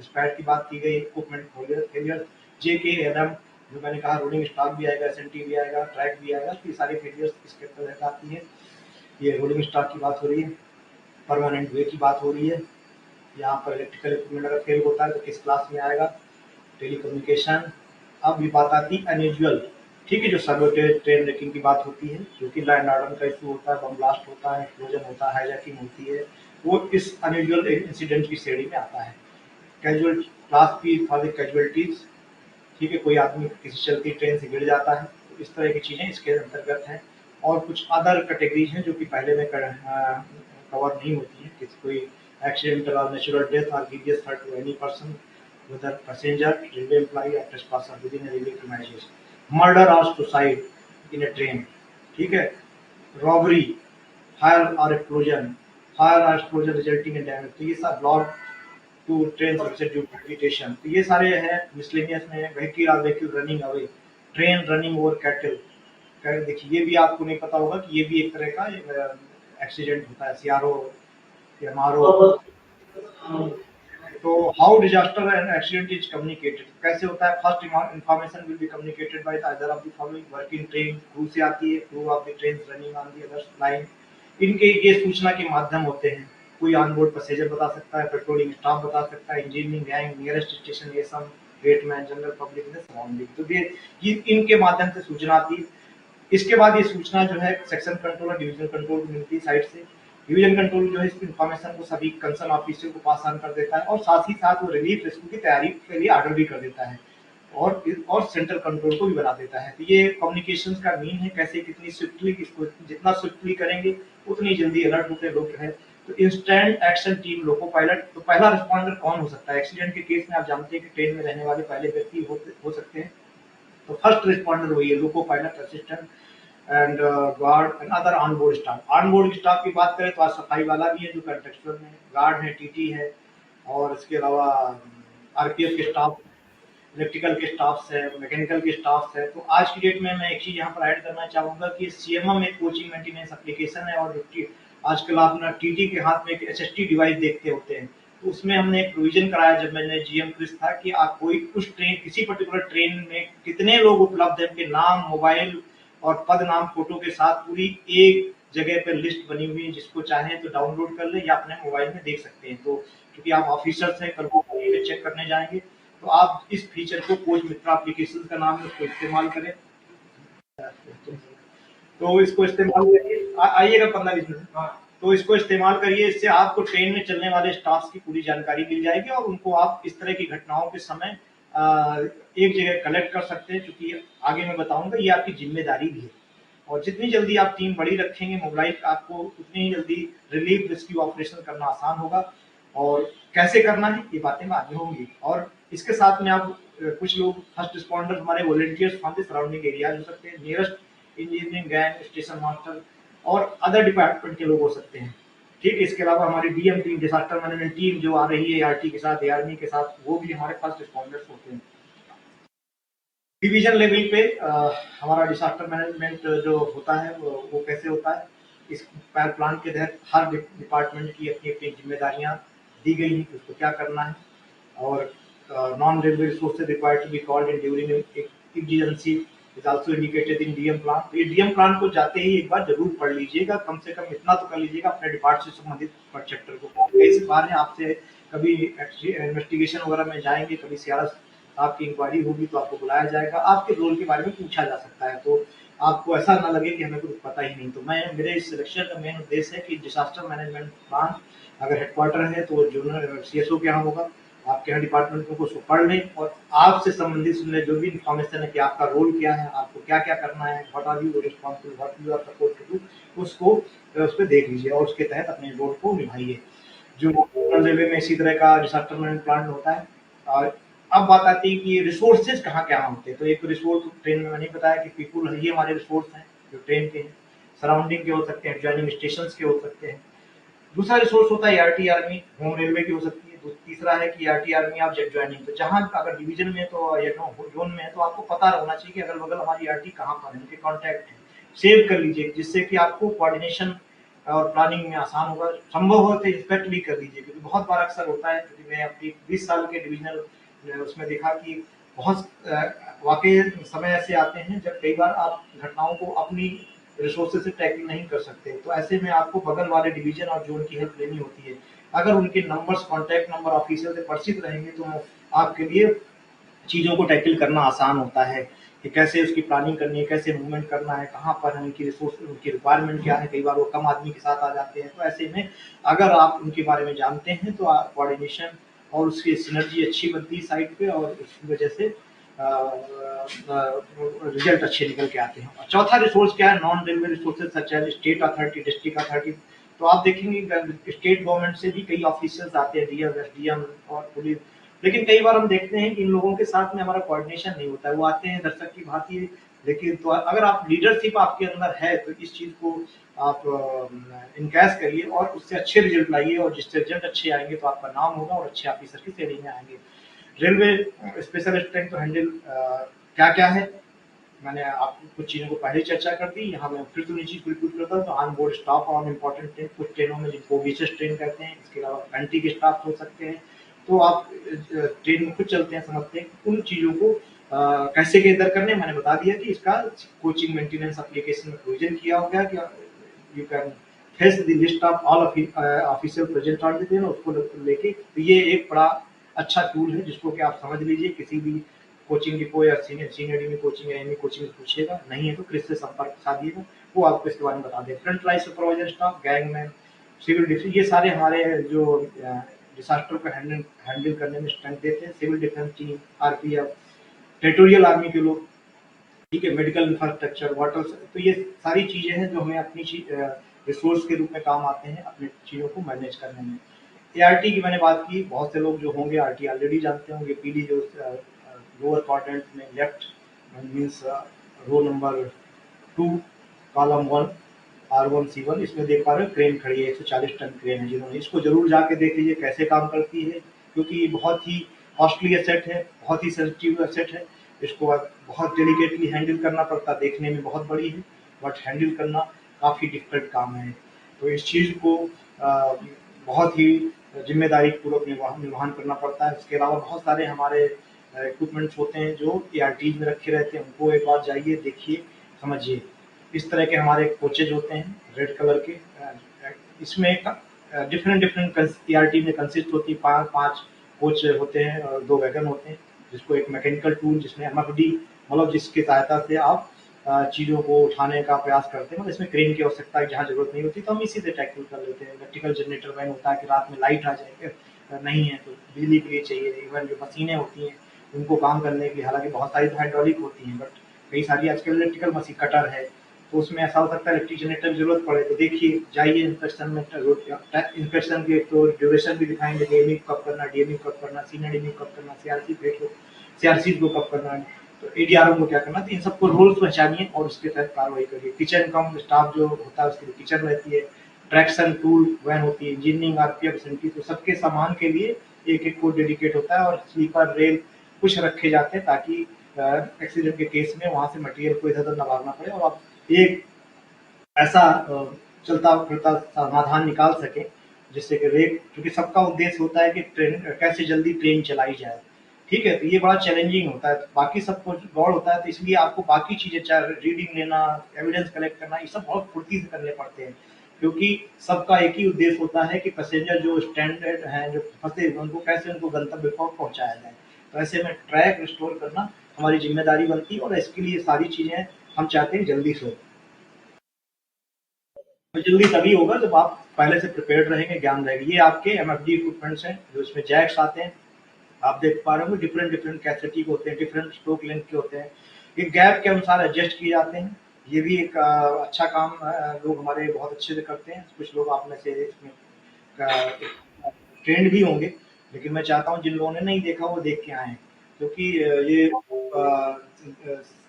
SPAD की बात की गई, इक्विपमेंट फेलियर, जे के एलएम जो मैंने कहा, रोलिंग स्टॉक भी आएगा, एसएनटी भी आएगा, ट्रैक भी आएगा, तो ये सारी फेलियर्स इसके तहत आती है। ये रोलिंग स्टॉक की बात हो रही है, परमानेंट वे की बात हो रही है। यहाँ पर इलेक्ट्रिकल इक्विपमेंट अगर फेल होता है तो किस क्लास में आएगा, टेलीकम्युनिकेशन। अब ये बात आती है अनयूजुअल ठीक है, जो सबोटेज ट्रेन रेकिंग की बात होती है, जो कि लैंड ऑर्डर का इशू होता है, बम ब्लास्ट होता है, एक्सप्लोजन होता है, हाईजैकिंग होती है, वो इस अनयूजुअल इंसिडेंट की श्रेणी में आता है। Casual class B for the casualties, ठीक है, कोई आदमी किसी चलती ट्रेन से गिर जाता है, तो इस तरह की चीज़ें इसके अंतर्गत हैं। और कुछ अदर कैटेगरीज हैं जो कि पहले में कवर नहीं होती हैं, किसी कोई एक्सीडेंटल और नेचुरल डेथ और grievous hurt to any person whether passenger, railway employee or trespasser within a railway premises, murder or suicide in a train, ठीक है, robbery, fire or explosion, resulting in damage, तो ये सब loss to train services due to agitation, तो ये सारे हैं miscellaneous में। Vehicle running away, train running over cattle, देखिए ये भी आपको नहीं पता होगा कि ये भी एक तरह का एक्सीडेंट होता है, सीआरओ या एमआरओ। तो how disaster and accident is communicated, कैसे होता है? First information will be communicated bye either of the following: working train, crew से आती है, crew of the train running on the other line, इनके ये सूचना के माध्यम होते हैं। कोई ऑन बोर्ड पैसेंजर बता सकता है, पेट्रोलिंग स्टाफ बता सकता है, engineering gang, nearest station SM, gateman, general public in the surrounding, तो ये इनके माध्यम से सूचना आती है। इसके बाद ये सूचना जो है सेक्शन कंट्रोल और डिवीजन कंट्रोल मिलती है साइड से। डिवीजन कंट्रोल जो है इस इन्फॉर्मेशन को सभी कंसर्न ऑफिसर को पास ऑन कर देता है, और साथ ही साथ वो रिलीफ रेस्क्यू की तैयारी के लिए ऑर्डर भी कर देता है, और सेंट्रल कंट्रोल को भी बना देता है। तो ये कम्युनिकेशन का मीन है, कैसे कितनी स्विफ्टली, इसको जितना स्विफ्टली करेंगे उतनी जल्दी अलर्ट होते लोग हैं। तो instant action team, loco pilot, तो पहला रिस्पॉन्डर कौन हो सकता है? एक्सीडेंट के केस में आप जानते हैं कि ट्रेन में रहने वाले पहले व्यक्ति हो सकते हैं, तो फर्स्ट रिस्पॉन्डर वही है, loco pilot, assistant and guard and other on board staff. On board staff की बात करें तो आज सफाई वाला भी है जो कंटेक्चुअल में, गार्ड है, टीटी है, और इसके अलावा आरपीएफ के स्टाफ, इलेक्ट्रिकल के स्टाफ है, मैकेनिकल के स्टाफ है। तो आज की डेट में मैं एक चीज़ यहाँ पर ऐड करना चाहूँगा कि सीएमएम एक कोचिंग मेंटेनेंस एप्लीकेशन है, और आजकल आप ना टीटी के हाथ में एक एसएसटी डिवाइस देखते होते हैं, तो उसमें हमने एक प्रोविजन कराया जब मैंने जीएम क्रिस था कि आप कोई उस ट्रेन, किसी पर्टिकुलर ट्रेन में कितने लोग उपलब्ध हैं, उनके नाम, मोबाइल और पद नाम फोटो के साथ पूरी एक जगह पर लिस्ट बनी हुई है, जिसको चाहें तो डाउनलोड कर ले या अपने मोबाइल में देख सकते हैं। तो क्योंकि आप ऑफिसर्स हैं, कल को चेक करने जाएंगे, तो आप इस फीचर को, कोच मित्रा एप्लीकेशन का नाम है, उसको इस्तेमाल करें। तो इसको इस्तेमाल करिए, आइएगा 15-20 मिनट। हाँ, तो इसको इस्तेमाल करिए, इससे आपको ट्रेन में चलने वाले स्टाफ की पूरी जानकारी मिल जाएगी, और उनको आप इस तरह की घटनाओं के समय एक जगह कलेक्ट कर सकते हैं, क्योंकि आगे मैं बताऊंगा ये आपकी जिम्मेदारी भी है। और जितनी जल्दी आप टीम बड़ी रखेंगे, मोबाइल, आपको उतनी ही जल्दी रिलीफ रेस्क्यू ऑपरेशन करना आसान होगा। और कैसे करना है ये बातें बाद में होंगी। और इसके साथ में आप कुछ लोग फर्स्ट रिस्पॉन्डर, हमारे volunteers from the surrounding area हो सकते हैं, nearest engineering gang, station master और अदर डिपार्टमेंट के लोग हो सकते हैं। ठीक है, इसके अलावा हमारी DM team, disaster management team जो आ रही है आरटी के साथ, एआरमी के साथ, वो भी हमारे फर्स्ट रिस्पॉन्डर्स होते हैं। डिवीजन लेवल पे हमारा डिजास्टर मैनेजमेंट जो होता है वो कैसे होता है, इस प्लान के तहत हर डिपार्टमेंट की अपनी अपनी जिम्मेदारियां दी गई हैं कि उसको क्या करना है। और non railway resources required to be called in during emergency is also indicated in DM plan. तो ये डीएम प्लान को जाते ही एक बार जरूर पढ़ लीजिएगा, कम से कम इतना तो कर लीजिएगा अपने डिपार्टमेंट से संबंधित चैप्टर को। कई बार आपसे कभी इन्वेस्टिगेशन वगैरह में जाएंगे, कभी सीआरएस आपकी इंक्वायरी होगी तो आपको बुलाया जाएगा, आपके रोल के बारे में पूछा जा सकता है, तो आपको ऐसा ना लगे कि हमें कुछ पता ही नहीं। तो मेरे इस सिलेक्शन का मेन उद्देश्य है कि डिजास्टर मैनेजमेंट प्लान अगर हेडक्वार्टर है तो जो सीएसओ के यहाँ होगा, आपके यहाँ डिपार्टमेंट को उसको पढ़ लें, और आपसे संबंधित सुनने जो भी इन्फॉर्मेशन है कि आपका रोल क्या है, आपको क्या क्या करना है, what are you responsible, what you are suppose to do, उसको उस पर देख लीजिए और उसके तहत अपने रोल को निभाइए। जो रेलवे में इसी तरह का डिजास्टर मैनेजमेंट प्लान होता है। और अब बात आती है कि रिसोर्सेज कहाँ क्या होते हैं। तो एक रिसोर्स ट्रेन में मैंने बताया कि पीपुल ही हमारे रिसोर्स हैं जो ट्रेन के हैं, सराउंडिंग के हो सकते हैं, एडजॉइनिंग स्टेशन के हो सकते हैं। दूसरा रिसोर्स होता है आरटी आर्मी, होम रेलवे की हो सकती है। तीसरा है कि आरटी आर्मी आप जेट ज्वाइनिंग, तो जहाँ अगर डिवीजन में तो या जोन में है तो आपको पता होना चाहिए कि अगल बगल हमारी आरटी कहाँ पर है, उनके कॉन्टैक्ट है, सेव कर लीजिए, जिससे कि आपको कोऑर्डिनेशन और प्लानिंग में आसान होगा। संभव हो तो इंस्पेक्ट भी कर लीजिए, क्योंकि बहुत बार अक्सर होता है, क्योंकि मैं अपनी 20 साल के डिविजनल उसमें देखा कि बहुत वाकई समय ऐसे आते हैं जब कई बार आप घटनाओं को अपनी रिसोर्सेज से टैकल नहीं कर सकते, तो ऐसे में आपको बगल वाले डिवीजन और जोन की हेल्प लेनी होती है। अगर उनके नंबर्स, कॉन्टैक्ट नंबर ऑफिसर से परिचित रहेंगे तो आपके लिए चीज़ों को टैकल करना आसान होता है। कि कैसे उसकी प्लानिंग करनी है, कैसे मूवमेंट करना है, कहाँ पर है, उनकी रिसोर्स, उनकी रिक्वायरमेंट क्या है। कई बार वो कम आदमी के साथ आ जाते हैं, तो ऐसे में अगर आप उनके बारे में जानते हैं तो कोऑर्डिनेशन और उसकी सिनर्जी अच्छी बनती है साइड पे, और इस वजह से रिजल्ट अच्छे निकल के आते हैं। और चौथा रिसोर्स क्या है, non railway resources such as state authority, district authority. तो आप देखेंगे स्टेट गवर्नमेंट से भी कई ऑफिसर्स आते हैं, डीएम, एसडीएम और पुलिस, लेकिन कई बार हम देखते हैं कि इन लोगों के साथ में हमारा कोऑर्डिनेशन नहीं होता है। वो आते हैं दर्शक की भांति, लेकिन तो अगर आप लीडरशिप आपके अंदर है तो इस चीज को आप इनकैश करिए और उससे अच्छे रिजल्ट लाइए, और जिससे रिजल्ट अच्छे आएंगे तो आपका नाम होगा और अच्छे ऑफिसर की श्रेणी में आएंगे। रेलवे स्पेशल स्ट्रेंथ तो हैंडल क्या क्या है, मैंने आपको कुछ चीज़ों को पहले चर्चा कर दी। यहाँ मैं फिर दूसरी चीज़ रिपीट करता हूँ, तो on board staff on important train, कुछ ट्रेनों में जिनको विशेष ट्रेन कहते हैं, इसके अलावा घंटी के स्टाफ हो सकते हैं। तो आप ट्रेन में खुद चलते हैं, समझते हैं उन चीज़ों को कैसे केटर करने। मैंने बता दिया कि इसका कोचिंग मेंटेनेंस एप्लीकेशन में प्रोविजन किया हो गया कि you can face the list of all official present on the train, उसको लेके। तो ये एक बड़ा अच्छा टूल है जिसको कि आप समझ लीजिए। किसी भी कोचिंग डिपो या सीनियर डिग्री कोचिंग या एमई कोचिंग में पूछिएगा, नहीं है तो क्रिस से संपर्क साधिएगा, वो आपको इसके बारे में बता दें। Front line supervisor staff, gangman, civil defence, ये सारे हमारे जो डिजास्टर को हैंडल करने में स्ट्रेंथ देते हैं। Civil defence team, RPF, territorial army के लोग, ठीक है, मेडिकल इंफ्रास्ट्रक्चर, वाटर, तो ये सारी चीजें हैं जो हमें अपनी रिसोर्स के रूप में काम आते हैं अपनी चीजों को मैनेज करने में। एआरटी की मैंने बात की, बहुत से लोग जो होंगे आरटी ऑलरेडी जानते होंगे। पीडी जो लोअर क्वाड्रेंट में left means row number 2 column 1 R1C1, इसमें देख पा रहे हो क्रेन खड़ी है, 140 टन क्रेन है। जिन्होंने इसको जरूर जाके देख लीजिए कैसे काम करती है, क्योंकि ये बहुत ही कॉस्टली एसेट है, बहुत ही सेंसिटिव एसेट है। इसको बहुत डेलिकेटली हैंडल करना पड़ता है। देखने में बहुत बड़ी है बट हैंडल करना काफ़ी डिफिकल्ट काम है। तो इस चीज़ को बहुत ही जिम्मेदारी पूर्वक निर्वहन करना पड़ता है। इसके अलावा बहुत सारे हमारे इक्विपमेंट्स होते हैं जो एआरटीज में रखे रहते हैं, उनको एक बार जाइए, देखिए, समझिए। इस तरह के हमारे कोचेज होते हैं रेड कलर के। इसमें डिफरेंट डिफरेंट एआरटी में कंसिस्ट होती है, पाँच कोच होते हैं और 2 वैगन होते हैं, जिसको एक मैकेनिकल टूल जिसमें एमएफडी, मतलब जिसकी सहायता से आप चीज़ों को उठाने का प्रयास करते हैं। मतलब इसमें क्रेन की आवश्यकता है, जहाँ जरूरत नहीं होती तो हम इसी से टैकल कर लेते हैं। इलेक्ट्रिकल जनरेटर वैन होता है कि रात में लाइट आ जाए, नहीं है तो बिजली के लिए चाहिए। इवन जो मशीनें होती हैं उनको काम करने के लिए, हालांकि बहुत सारी हाइड्रोलिक होती हैं बट कई सारी आजकल इलेक्ट्रिकल मशीन, कटर है, तो उसमें ऐसा हो सकता है इलेक्ट्रिक जनरेटर की जरूरत पड़े। तो देखिए, जाइए इंस्पेक्शन में, इंस्पेक्शन के तो ड्यूरेशन भी दिखाएंगे, डीएमई कब करना, डीएमई कब करना, सीनियर डीएमई कब करना, सीआरसी को कब करना है, तो एडीआरओ को क्या करना। तो इन सबको रोल्स पहचानिए और उसके तहत कार्रवाई करिए। किचन कम स्टाफ जो होता है उसके लिए किचन रहती है, ट्रैक्शन टूल वैन होती है, इंजीनियरिंग, आरपीएफ, एसएनटी, तो सबके सामान के लिए एक एक कोड डेडिकेट होता है। और स्लीपर रेल कुछ रखे जाते हैं ताकि एक्सीडेंट के केस में वहां से मटेरियल को इधर उधर न भागना पड़े और आप एक ऐसा चलता फिरता समाधान निकाल सके जिससे कि रेट, क्योंकि सबका उद्देश्य होता है कि ट्रेन कैसे जल्दी ट्रेन चलाई जाए, ठीक है। तो ये बड़ा चैलेंजिंग होता है, तो बाकी सब कुछ गौड़ होता है, तो इसलिए आपको बाकी चीजें, चाहे रीडिंग लेना, एविडेंस कलेक्ट करना, ये सब बहुत फुर्ती से करने पड़ते हैं, क्योंकि सबका एक ही उद्देश्य होता है कि पैसेंजर जो स्टैंडर्ड हैं, जो फंसे हुए, उनको कैसे उनको गंतव्य पर पहुंचाया जाए। तो ऐसे में ट्रैक रिस्टोर करना हमारी जिम्मेदारी बनती है और इसके लिए सारी चीजें हम चाहते हैं जल्दी से हो। तो जल्दी तभी होगा जब आप पहले से प्रिपेयर्ड रहेंगे, ज्ञान रहेगा। ये आपके एमएफडी इक्विपमेंट्स हैं जो इसमें जैक्स आते हैं, आप देख पा रहे होंगे डिफरेंट डिफरेंट कैपेसिटी के होते हैं, डिफरेंट स्ट्रोक लेंथ के होते हैं, ये गैप के अनुसार एडजस्ट किए जाते हैं। ये भी एक अच्छा काम लोग हमारे बहुत अच्छे से करते हैं। कुछ लोग आप में से इसमें ट्रेंड भी होंगे, लेकिन मैं चाहता हूँ जिन लोगों ने नहीं देखा वो देख के आए, क्योंकि ये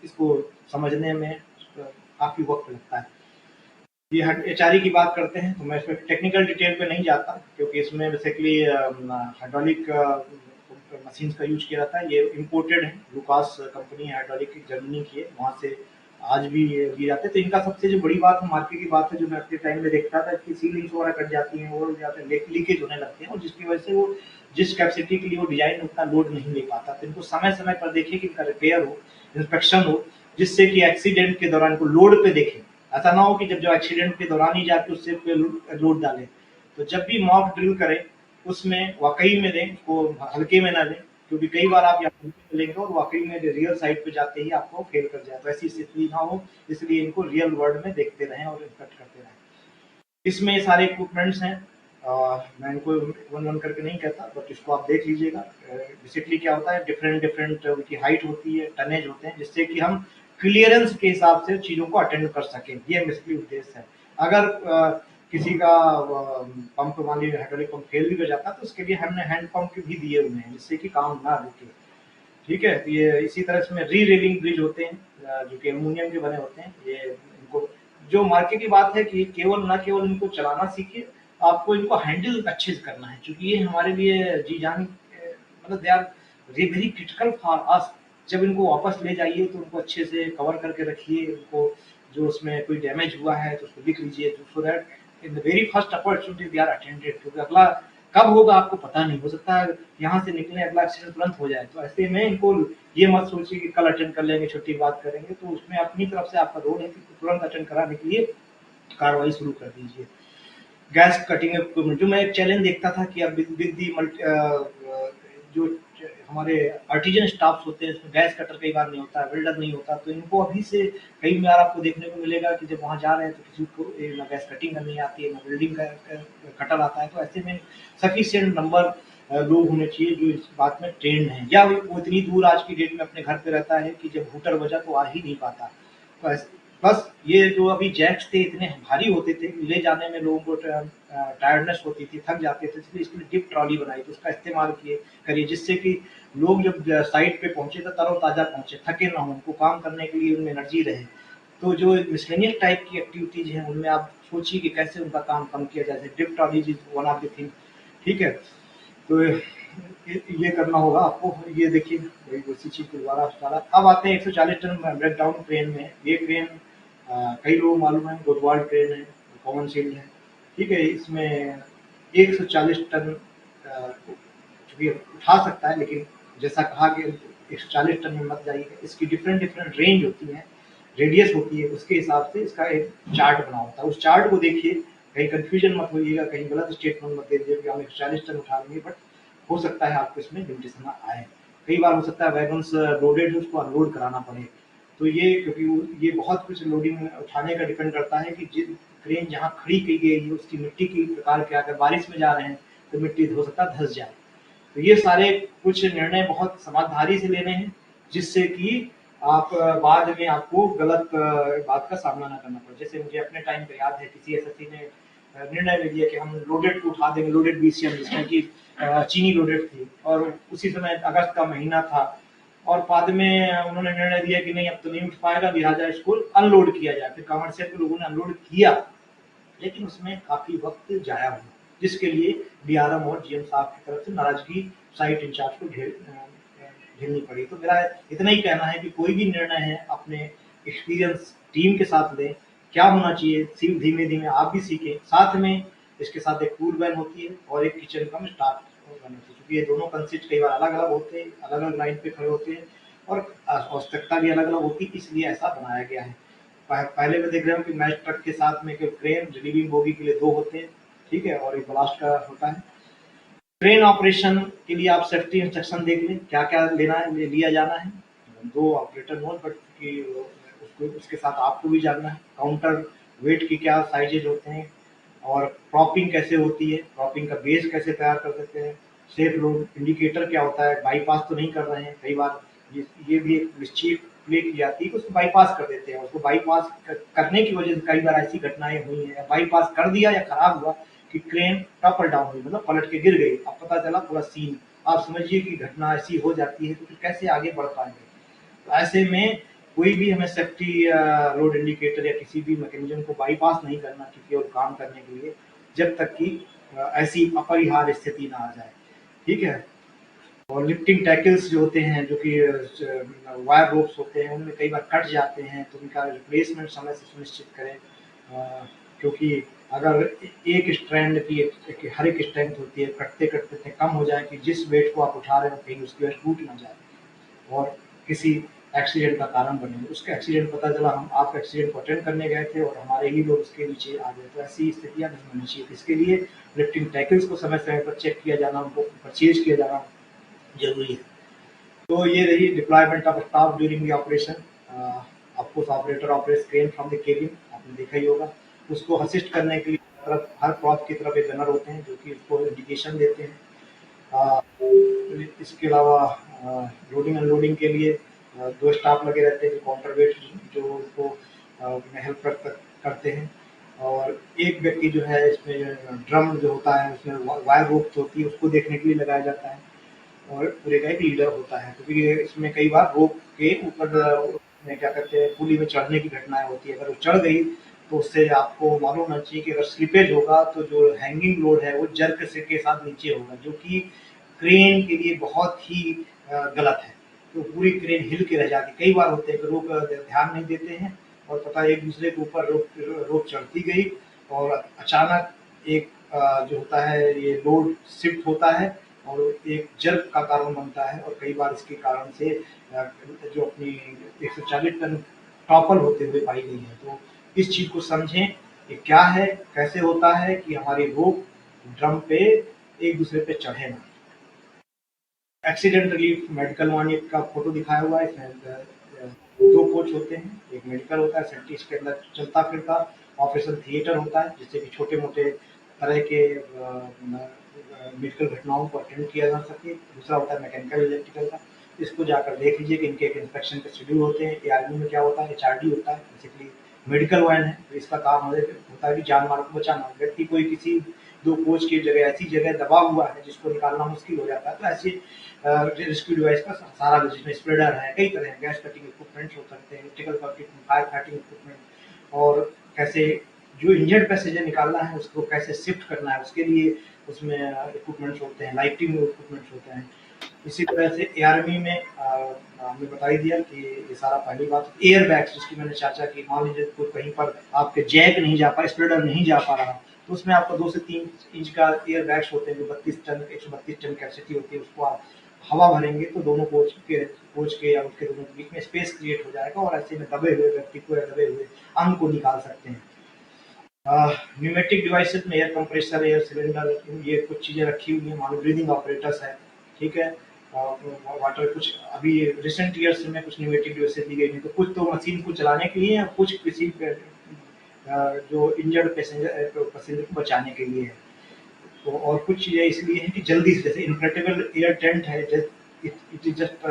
इसको समझने में काफ़ी वक्त लगता है। ये एचआरई की बात करते हैं तो मैं इसमें टेक्निकल डिटेल पे नहीं जाता, क्योंकि इसमें बेसिकली हाइड्रोलिक मशीन्स का यूज किया जाता है। ये इम्पोर्टेड है, लुकास कंपनी है हाइड्रोलिक, जर्मनी की है, वहाँ से आज भी ये लिए जाते हैं। तो इनका सबसे जो बड़ी बात है, मार्केट की बात है, जो मैं अपने टाइम में देखता था कि सीलिंग्स वगैरह कट जाती हैं, वो जाते हैं, लीकेज होने लगते हैं, और जिसकी वजह से वो जिस कैपेसिटी के लिए वो डिजाइन उतना लोड नहीं ले पाता। तो इनको समय समय पर देखिए कि इनका रिपेयर हो, इंस्पेक्शन हो, जिससे कि एक्सीडेंट के दौरान को लोड पे देखें। ऐसा ना हो कि जब जो एक्सीडेंट के दौरान ही जाके उससे पे लोड डालें। तो जब भी मॉक ड्रिल करें उसमें वाकई में दें, उसको हल्के में ना लें, क्योंकि कई बार आप यहाँ लेंगे और वाकई में रियल साइट पे जाते ही आपको फेल कर जाए, तो ऐसी स्थिति ना हो, इसलिए इनको रियल वर्ल्ड में देखते रहें और इन्फेक्ट करते रहें। इसमें सारे इक्विपमेंट्स हैं, मैं इनको वन वन करके नहीं कहता, बट इसको आप देख लीजिएगा। बेसिकली क्या होता है, डिफरेंट डिफरेंट उनकी हाइट होती है, टनेज होते हैं, जिससे कि हम क्लियरेंस के हिसाब से चीज़ों को अटेंड कर सकें, ये बेसिकली उद्देश्य है। अगर किसी का पंप मान लीजिए हाइड्रोलिक पंप फेल भी हो जाता है, तो उसके लिए हमने हैंड पंप भी दिए हुए हैं, जिससे कि काम ना रुके। ठीक है, तो ये इसी तरह इसमें री रेलिंग ब्रिज होते हैं, जो कि एल्युमिनियम के बने होते हैं। ये इनको जो मार्केट की बात है कि केवल ना केवल इनको चलाना सीखिए, आपको इनको हैंडल अच्छे से करना है, क्योंकि ये हमारे लिए जी जान, मतलब they are very critical for us. जब इनको वापस ले जाइए तो उनको अच्छे से कवर करके रखिए, उनको जो उसमें कोई डैमेज हुआ है तो उसको लिख लीजिए, so that in the very first opportunity they are attended, क्योंकि अगला कब होगा आपको पता नहीं, हो सकता है यहाँ से निकले अगला एक्सीडेंट तुरंत हो जाए। तो ऐसे में इनको ये मत सोचिए कि कल अटेंड कर लेंगे, छुट्टी बात करेंगे, तो उसमें अपनी तरफ से आपका रोल है कि तुरंत अटेंड कराने के लिए कार्रवाई शुरू कर दीजिए। गैस कटिंग इक्विपमेंट, जो मैं एक चैलेंज देखता था कि अब विद दी जो हमारे आर्टिजन स्टाफ्स होते हैं, इसमें गैस कटर कई बार नहीं होता, वेल्डर नहीं होता, तो इनको अभी से कई बार आपको देखने को मिलेगा कि जब वहाँ जा रहे हैं तो किसी को ना गैस कटिंग करनी आती है, ना वेल्डिंग का कटर आता है। तो ऐसे में सफिशिएंट नंबर लोग होने चाहिए जो इस बात में ट्रेंड हैं, या वो इतनी दूर आज की डेट में अपने घर पे रहता है कि जब हूटर बजा तो आ ही नहीं पाता। तो बस ये जो अभी जैक्स थे इतने भारी होते थे कि ले जाने में लोगों को टायर्डनेस होती थी, थक जाते थे, इसलिए इसके लिए डिप ट्रॉली बनाई, तो उसका इस्तेमाल करिए, जिससे कि लोग जब साइट पे पहुंचे तो तरोताजा पहुंचे, थके ना हो, उनको काम करने के लिए उनमें एनर्जी रहे। तो जो मिसलेनियस टाइप की एक्टिविटीज हैं उनमें आप सोचिए कि कैसे उनका काम कम किया जाए, dip trolleys is one of the thing. ठीक है, तो ये करना होगा आपको। ये देखिए वही उसी चीज के द्वारा डाला। अब आते हैं 140 टन ब्रेक डाउन क्रेन में। ये क्रेन कई लोग मालूम है, गोदवाल क्रेन है, कॉमन शील्ड है। ठीक है, इसमें 140 टन चूंकि उठा सकता है, लेकिन जैसा कहा कि 140 टन में मत जाइए। इसकी डिफरेंट डिफरेंट रेंज होती है, रेडियस होती है, उसके हिसाब से इसका एक चार्ट बना होता है। उस चार्ट को देखिए, कहीं कंफ्यूजन मत होइएगा, कहीं गलत स्टेटमेंट मत दे दीजिए कि हम 140 टन उठा लेंगे, बट हो सकता है आपको इसमें लिमिटेशन आए। कई बार हो सकता है वैगन्स लोडेड उसको अनलोड कराना पड़े। तो ये क्योंकि ये बहुत कुछ लोडिंग उठाने का डिपेंड करता है कि जिस क्रेन जहाँ खड़ी की गई है उसकी मिट्टी की प्रकार क्या, अगर बारिश में जा रहे हैं तो मिट्टी हो सकता है धंस जाए। तो ये सारे कुछ निर्णय बहुत समझदारी से लेने हैं, जिससे कि आप बाद में आपको गलत बात का सामना ना करना पड़े। जैसे मुझे अपने टाइम पे याद है, किसी एसएससी ने निर्णय ले लिया कि हम लोडेड को उठा देंगे, लोडेड बीसीएम जिसमें कि चीनी लोडेड थी, और उसी समय अगस्त का महीना था, और बाद में उन्होंने निर्णय दिया कि नहीं अब तो नहीं उठ पाएगा, लिहाजा इसको अनलोड किया जाए। फिर कमर्शियल के लोगों ने अनलोड किया, लेकिन उसमें काफी वक्त जाया हुआ, जिसके लिए डीआरएम और जीएम साहब की तरफ से नाराजगी साइट इंचार्ज को झेलनी पड़ी। तो मेरा इतना ही कहना है कि कोई भी निर्णय है अपने एक्सपीरियंस टीम के साथ लें। क्या होना चाहिए, सिर्फ धीमे धीमे आप भी सीखें, साथ में इसके साथ एक टूल वैन होती है और एक किचन कम स्टाफ वैन होती है, क्योंकि ये दोनों कंसिस्ट कई बार अलग अलग होते हैं, अलग अलग लाइन पे खड़े होते हैं, और आवश्यकता भी अलग अलग होती है, इसलिए ऐसा बनाया गया है। पहले में देख रहे हो कि मैच ट्रक के साथ में क्रेन रिलीविंग बोगी के लिए 2 होते हैं। ठीक है, और एक ब्लास्ट का होता है। ट्रेन ऑपरेशन के लिए आप सेफ्टी इंस्ट्रक्शन देख लें, क्या क्या लेना है, लिया जाना है। 2 ऑपरेटर मोड, बट उसको उसके साथ आपको भी जानना है। काउंटर वेट की क्या साइजेज होते हैं, और प्रॉपिंग कैसे होती है, प्रॉपिंग का बेस कैसे तैयार कर सकते हैं। सेफ लोड इंडिकेटर क्या होता है, बाईपास तो नहीं कर रहे हैं, कई बार ये भी एक निश्चित प्ले की जाती है, उसको बाईपास कर देते हैं। उसको बाईपास करने की वजह से कई बार ऐसी घटनाएं हुई हैं, बाईपास कर दिया या खराब हुआ कि ट्रेन टॉपल डाउन हुई, मतलब पलट के गिर गई। अब पता चला पूरा सीन, आप समझिए कि घटना ऐसी हो जाती है, तो फिर कैसे आगे बढ़ पाएंगे। तो ऐसे में कोई भी हमें सेफ्टी रोड इंडिकेटर या किसी भी मैकेनिज्म को बाईपास नहीं करना चाहिए और काम करने के लिए, जब तक कि ऐसी अपरिहार्य स्थिति ना आ जाए। ठीक है, और लिफ्टिंग टैकल्स जो होते हैं, जो कि वायर रोप्स होते हैं, उनमें कई बार कट जाते हैं, तो उनका रिप्लेसमेंट समय से सुनिश्चित करें, क्योंकि अगर एक स्ट्रैंड की हर एक स्ट्रेंथ होती है, कटते कटते इतने कम हो जाए कि जिस वेट को आप उठा रहे हो कहीं उसकी वजह टूट ना जाए और किसी एक्सीडेंट का कारण बने। उसका एक्सीडेंट पता चला हम आप एक्सीडेंट को अटेंड करने गए थे और हमारे ही लोग उसके नीचे आ गए, तो ऐसी स्थितियाँ नहीं होनी चाहिए। इसके लिए लिफ्टिंग टैकल्स को समय समय पर चेक किया जाना, उनको परचेज किया जाना जरूरी है। तो ये रही deployment of staff during the operation. Of course operator operates crane from the cabin, आपने देखा ही होगा। उसको असिस्ट करने के लिए हर प्रॉप की तरफ एक गनर होते हैं जो कि उसको इंडिकेशन देते हैं। इसके अलावा लोडिंग अनलोडिंग के लिए दो स्टाफ लगे रहते हैं जो काउंटर वेट जो उसको हेल्प करते हैं। और एक व्यक्ति जो है इसमें ड्रम जो होता है उसमें वायर रोप होती है उसको देखने के लिए लगाया जाता है। और पूरे का एक लीडर होता है, क्योंकि इसमें कई बार रोप के ऊपर में क्या कहते हैं पुली में चढ़ने की घटनाएं होती है। अगर वो चढ़ गई तो उससे आपको मालूम होना चाहिए कि अगर स्लिपेज होगा तो जो हैंगिंग लोड है वो जर्क से के साथ नीचे होगा, जो कि क्रेन के लिए बहुत ही गलत है। तो पूरी क्रेन हिल के रह जाती। कई बार होते हैं कि लोग ध्यान नहीं देते हैं और पता एक दूसरे के ऊपर रोप चढ़ती गई और अचानक एक जो होता है ये लोड शिफ्ट होता है और एक जर्क का कारण बनता है। और कई बार इसके कारण से जो अपनी 140 टन टॉपल होते हुए पाई गई है। तो इस चीज को समझें कि क्या है, कैसे होता है कि हमारी रोप ड्रम पे एक दूसरे पे चढ़े ना। एक्सीडेंट रिलीफ मेडिकल वार्ड का फोटो दिखाया हुआ है। इसमें दो कोच होते हैं, एक मेडिकल होता है सेंटिस के अंदर चलता फिरता, ऑपरेशन थिएटर होता है जिससे कि छोटे मोटे तरह के मेडिकल घटनाओं को अटेंड किया जा सके। दूसरा होता है मैकेनिकल इलेक्ट्रिकल का, इसको जाकर देख लीजिए कि इनके एक इंस्पेक्शन के शेड्यूल होते हैं। एआरबी में क्या होता है, एचआरडी होता है बेसिकली मेडिकल वैन है। तो इसका काम होता है कि जान माल को बचाना। व्यक्ति कोई किसी दो कोच की जगह ऐसी जगह दबा हुआ है जिसको निकालना मुश्किल हो जाता है, तो ऐसी रेस्क्यू डिवाइस का सहारा लो, जिसमें स्प्रेडर है, कई तरह के गैस कटिंग इक्विपमेंट्स हो सकते हैं, इलेक्ट्रिकल फायर फाइटिंग इक्विपमेंट, और कैसे जो इंजर्ड पैसेंजर निकालना है उसको कैसे शिफ्ट करना है उसके लिए उसमें इक्विपमेंट्स होते हैं, लाइटिंग इक्विपमेंट्स होते हैं। इसी तरह से एआरबी में हमने बता ही दिया कि ये सारा पहली बात। एयर बैग्स जिसकी मैंने चर्चा की, मान लीजिए कोई कहीं पर आपके जैक नहीं जा पा, स्प्रेडर नहीं जा पा रहा, तो उसमें आपको 2 से 3 इंच का एयर बैग्स होते हैं जो 32 टन 132 टन कैपेसिटी होती है। उसको आप हवा भरेंगे तो दोनों कोच के या उसके दोनों के बीच में स्पेस क्रिएट हो जाएगा और ऐसे में दबे हुए व्यक्ति को या दबे हुए अंग को निकाल सकते हैं। न्यूमेटिक डिवाइसेस में एयर कंप्रेसर, एयर सिलेंडर, ये कुछ चीज़ें रखी हुई हैं। मान लो ब्रीदिंग ऑपरेटर्स है, ठीक है। वाटर कुछ अभी रिसेंट ईयर्स में कुछ न्यूमेटिक डिवाइसेस दी गई हैं, तो कुछ तो मशीन को चलाने के लिए और कुछ किसी जो इंजर्ड पैसेंजर को बचाने के लिए है। तो और कुछ चीज़ें इसलिए हैं कि जल्दी से, जैसे इनफ्लेटेबल एयर टेंट है, it is just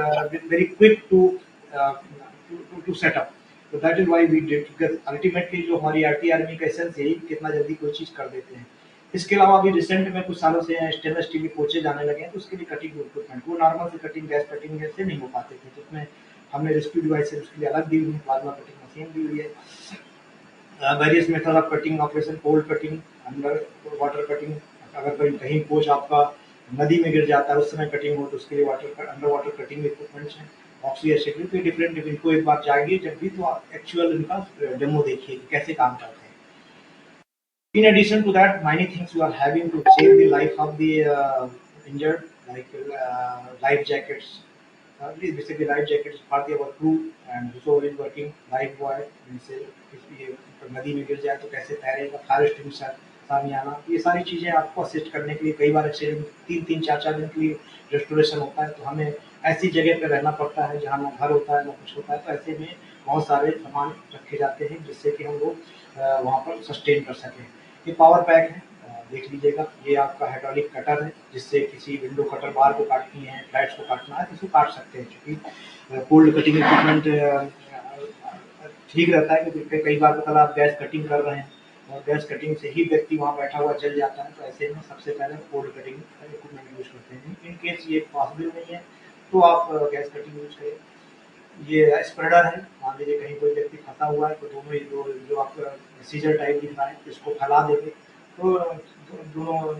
very quick to set up. तो that is why we did, because ultimately जो हमारी आरटी आर्मी का एसेंस है कितना जल्दी कोई चीज़ कर देते हैं। इसके अलावा अभी रिसेंट में कुछ सालों से स्टेनलेस स्टील के कोचेज आने लगे हैं, तो उसके लिए कटिंग इक्विपमेंट, वो नॉर्मल से कटिंग गैस कटिंग से नहीं हो पाते थे, तो उसमें हमने रेस्क्यू डिवाइसेज उसके लिए अलग दी हुई है, प्लाज्मा कटिंग मशीन दी हुई है। Various method of cutting operation, cold cutting, under water cutting. अगर कोई कहीं कोच आपका नदी में गिर जाता है उस समय कटिंग हो तो उसके लिए अंडर वाटर कटिंग इक्विपमेंट्स हैं। ऑक्सीजन तो डिफरेंट इनको एक बार जाइए जब भी तो आप एक्चुअल इनका डेमो देखिए कि कैसे काम करते हैं। In addition to that, many things you are having to save the life of the injured, like life jackets. Basically, life jacket is part of our crew and whoever is working, life boy, जैसे ये नदी में गिर जाए तो कैसे तैरेगा, fire extinguisher, सामियाना, ये सारी चीज़ें आपको असिस्ट करने के लिए। कई बार एक्सीडेंट 3-3, 4-4 दिन के लिए रेस्टोरेशन होता है, तो हमें ऐसी जगह पर रहना पड़ता है जहाँ ना घर होता है ना कुछ होता है। तो ऐसे में बहुत सारे सामान रखे जाते हैं जिससे कि हम लोग वहाँ पर सस्टेन कर सकें। ये पावर पैक है, देख लीजिएगा। ये आपका हाइड्रोलिक कटर है, जिससे किसी विंडो कटर बार को काटनी है, फ्लैट्स को काटना है तो इसको काट सकते हैं। क्योंकि कोल्ड कटिंग इक्विपमेंट ठीक रहता है, क्योंकि कई बार पता आप गैस कटिंग कर रहे हैं और गैस कटिंग से ही व्यक्ति वहाँ बैठा हुआ जल जाता है, तो ऐसे में सबसे पहले कोल्ड कटिंग इक्विपमेंट यूज करते हैं। इन केस ये पॉसिबल नहीं है तो आप गैस कटिंग यूज करें। ये स्प्रेडर है, मान लीजिए कहीं कोई व्यक्ति फंसा हुआ है तो दोनों ही जो आपका सीजर टाइप दिख रहा है इसको फैला देंगे तो दोनों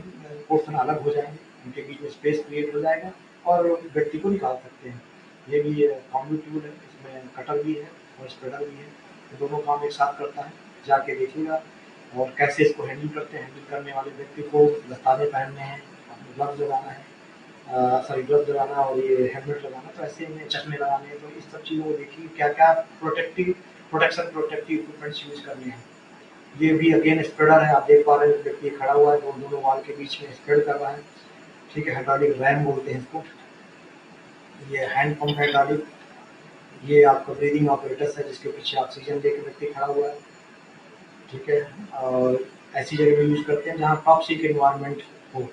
पोर्शन अलग हो जाएंगे, उनके बीच में स्पेस क्रिएट हो जाएगा और व्यक्ति को निकाल सकते हैं। ये भी कॉम्बी टूल है, इसमें कटर भी है और स्प्रेडर भी है, तो दोनों काम एक साथ करता है। जाके देखिएगा और कैसे इसको हैंडल करते हैं। हैंडल करने वाले व्यक्ति को दस्ताने पहनने हैं, ग्लव्स लगाना है, सॉरी ग्लव्स लगाना और ये हेलमेट लगाना, तो ऐसे में चश्मे लगाने हैं। तो इस सब चीज़ों को देखिए क्या क्या प्रोटेक्टिव इक्विपमेंट्स यूज करने हैं। ये भी अगेन स्प्रेडर है, आप देख पा रहे हैं व्यक्ति खड़ा हुआ है, दोनों वाल के बीच में स्प्रेड कर रहा है, ठीक है। हाइड्रोलिक रैम बोलते हैं इसको। ये हैंड पंप है गाड़ी, ये आपका ब्रीदिंग ऑपरेटर्स है जिसके पीछे ऑक्सीजन लेके व्यक्ति खड़ा हुआ है, ठीक है। और ऐसी जगह पे यूज करते हैं जहाँ टॉक्सिक एनवायरनमेंट हो।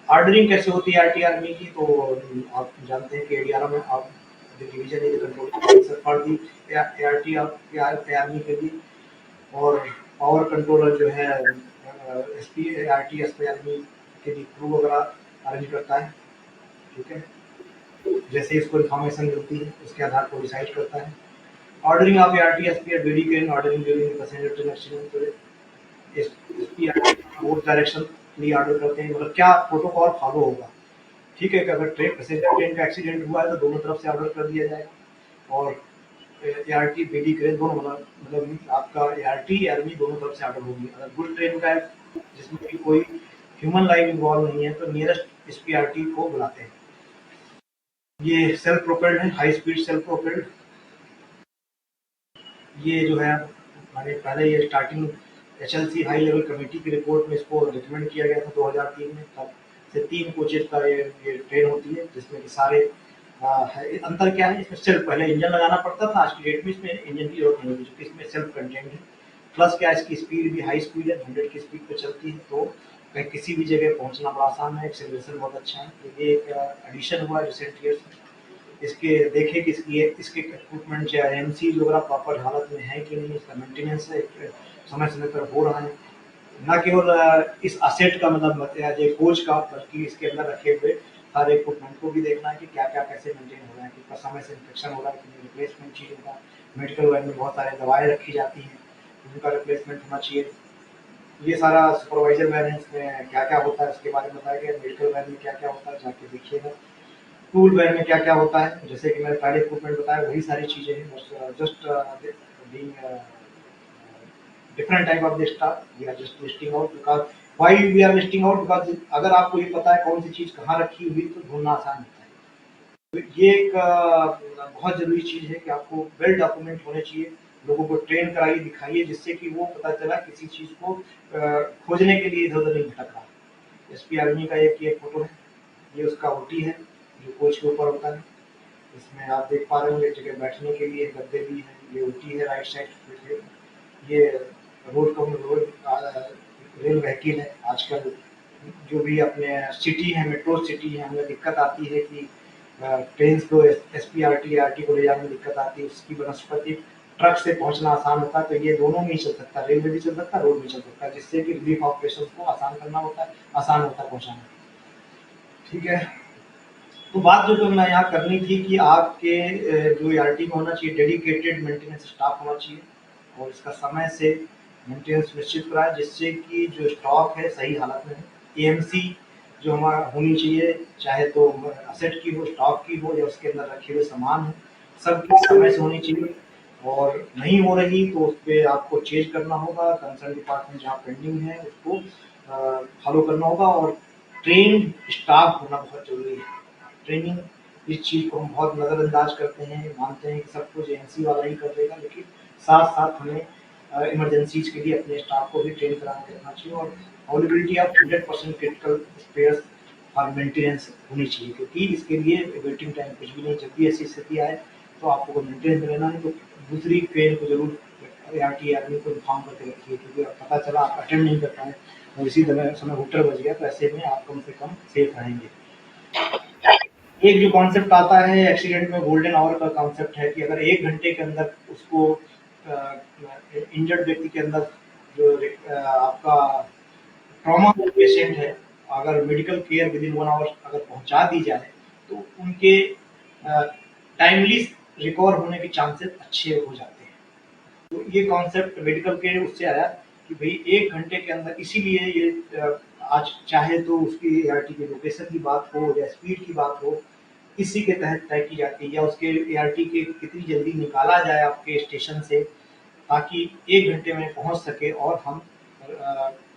ऑर्डरिंग कैसे होती है आरटी आर्मी की, तो आप जानते हैं कि एडीआरएम में आप division is control officer for the RT army के लिए, और पावर कंट्रोलर जो है एसपी आरटी एसपी आर्मी के लिए क्रू वगैरह अरेंज करता है, ठीक है। जैसे इसको इन्फॉर्मेशन मिलती है उसके आधार पर डिसाइड करता है। Ordering of RT SP BD के ordering during passenger train accident, SP both direction लिए ऑर्डर करते हैं, मतलब क्या प्रोटोकॉल फॉलो होगा, ठीक है। कि अगर ट्रेन पैसेंजर ट्रेन का एक्सीडेंट हुआ है तो दोनों तरफ से ऑर्डर कर दिया जाएगा, और एआरटी बीडी क्रेन दोनों, मतलब आपका एआरटी आर्मी दोनों तरफ से ऑर्डर होगी। अगर गुड ट्रेन का है जिसमें कि कोई ह्यूमन लाइफ इन्वॉल्व नहीं है तो नियरेस्ट एसपीआरटी को बुलाते हैं। ये सेल्फ प्रोपेल्ड है, हाई स्पीड सेल्फ प्रोपेल्ड। ये जो है मैंने पहले ये starting HLC high level committee की रिपोर्ट में इसको रिकमेंड किया गया था 2003 में। तब से 3 कोचेज का ये ट्रेन होती है जिसमें कि सारे अंतर क्या है, इसमें सिर्फ पहले इंजन लगाना पड़ता था, आज की डेट में इसमें इंजन की जरूरत नहीं होती, क्योंकि इसमें सेल्फ कंटेंट है। प्लस क्या, इसकी स्पीड भी हाई स्पीड है, 100 की स्पीड पे चलती है, तो कहीं किसी भी जगह पहुंचना बड़ा आसान है, एक्सेलरेशन बहुत अच्छा है। तो ये एक एडिशन हुआ रिसेंट ईयर्स में। इसके देखें कि इसके इक्विपमेंट या एमसी वगैरह प्रॉपर हालत में है कि नहीं, इसका मेंटेनेंस समय समय पर हो रहा है। न केवल इस असेट का मतलब एज ए कोच का, बल्कि इसके अंदर रखे हुए सारे इक्विपमेंट को भी देखना है कि क्या क्या कैसे मेंटेन हो रहा है, कितना समय से इन्फेक्शन हो रहा है, कि रिप्लेसमेंट चीज़ होगा। मेडिकल वैन में बहुत सारे दवाएं रखी जाती हैं, उनका रिप्लेसमेंट होना चाहिए। ये सारा सुपरवाइजर वैन है, इसमें क्या क्या होता है उसके बारे में बताया गया। मेडिकल वैन में क्या क्या होता है जाके देखिएगा। टूल बैग में क्या क्या होता है, जैसे कि मैंने पहले इक्विपमेंट बताया वही सारी चीज़ें हैं, बस just being different type of the stuff we are just listing out, because why we are listing out, because अगर आपको ये पता है कौन सी चीज़ कहाँ रखी हुई तो ढूंढना आसान होता है। तो ये एक बहुत ज़रूरी चीज़ है कि आपको वेल डॉक्यूमेंट होने चाहिए, लोगों को ट्रेन कराइए, दिखाइए, जिससे कि वो पता चला किसी चीज़ को खोजने के लिए इधर उधर नहीं भटक रहा। एसपी आर्मी का एक ये फोटो है, ये उसका ओटी है जो कोच के ऊपर होता है। इसमें आप देख पा रहे होंगे एक जगह बैठने के लिए गद्दे भी हैं, ये ओटी है राइट साइड। ये रेल व्हीकल है। आजकल जो भी अपने सिटी है, मेट्रो सिटी है, हमें दिक्कत आती है कि ट्रेन को एसपी आरटी को ले जाने में दिक्कत आती है, उसकी बनस्पति ट्रक से पहुंचना आसान होता है। तो ये दोनों में ही चल सकता है, रेल में भी चल सकता है, रोड में चल सकता है, जिससे कि रिलीफ ऑपरेशन को आसान करना होता है, आसान होता है पहुंचाना, ठीक है। तो बात जो मैं यहाँ करनी थी कि आपके जो आरटी में होना चाहिए डेडिकेटेड मेंटेनेंस स्टाफ होना चाहिए, और इसका समय से मेंटेनेंस निश्चित कराए, जिससे कि जो स्टॉक है सही हालत में है। एएमसी जो हमारा होनी चाहिए, चाहे तो असेट की हो, स्टॉक की हो, या उसके अंदर रखे हुए सामान हो, सब समय से होनी चाहिए। और नहीं हो रही तो उस पर आपको चेंज करना होगा, कंसर्न डिपार्टमेंट जहाँ पेंडिंग है उसको फॉलो करना होगा। और ट्रेन स्टाफ होना बहुत जरूरी है। ट्रेनिंग इस चीज़ को हम बहुत नज़रअंदाज करते हैं, मानते हैं कि सब कुछ एजेंसी वाला ही कर देगा, लेकिन साथ साथ हमें इमरजेंसीज के लिए अपने स्टाफ को भी ट्रेन करा के रखना चाहिए। और अवेलेबिलिटी ऑफ 100% क्रिटिकल स्पेयर्स और मेंटेनेंस होनी चाहिए, क्योंकि इसके लिए वेटिंग टाइम कुछ भी नहीं। जब भी ऐसी स्थिति आए तो आपको मेंटेनेंस में रहना है, तो दूसरी ट्रेन को जरूर आरटी आर्मी को इन्फॉर्म करके रखिए, क्योंकि पता चला आप अटेंड नहीं कर पाए और इसी समय हुटर बज गया, तो ऐसे में आप कम से कम सेफ रहेंगे। एक जो कॉन्सेप्ट आता है एक्सीडेंट में, गोल्डन आवर का कॉन्सेप्ट है कि अगर 1 घंटे के अंदर उसको इंजर्ड व्यक्ति के अंदर जो आपका ट्रॉमा पेशेंट है, अगर medical care within 1 hour अगर पहुंचा दी जाए तो उनके टाइमली रिकवर होने के चांसेस अच्छे हो जाते हैं। तो ये कॉन्सेप्ट मेडिकल केयर उससे आया कि भाई 1 घंटे के अंदर, इसीलिए ये आज चाहे तो उसकी एआरटी की लोकेशन की बात हो या स्पीड की बात हो, इसी के तहत तय की जाती है, या उसके एआरटी के कितनी जल्दी निकाला जाए आपके स्टेशन से, ताकि 1 घंटे में पहुंच सके और हम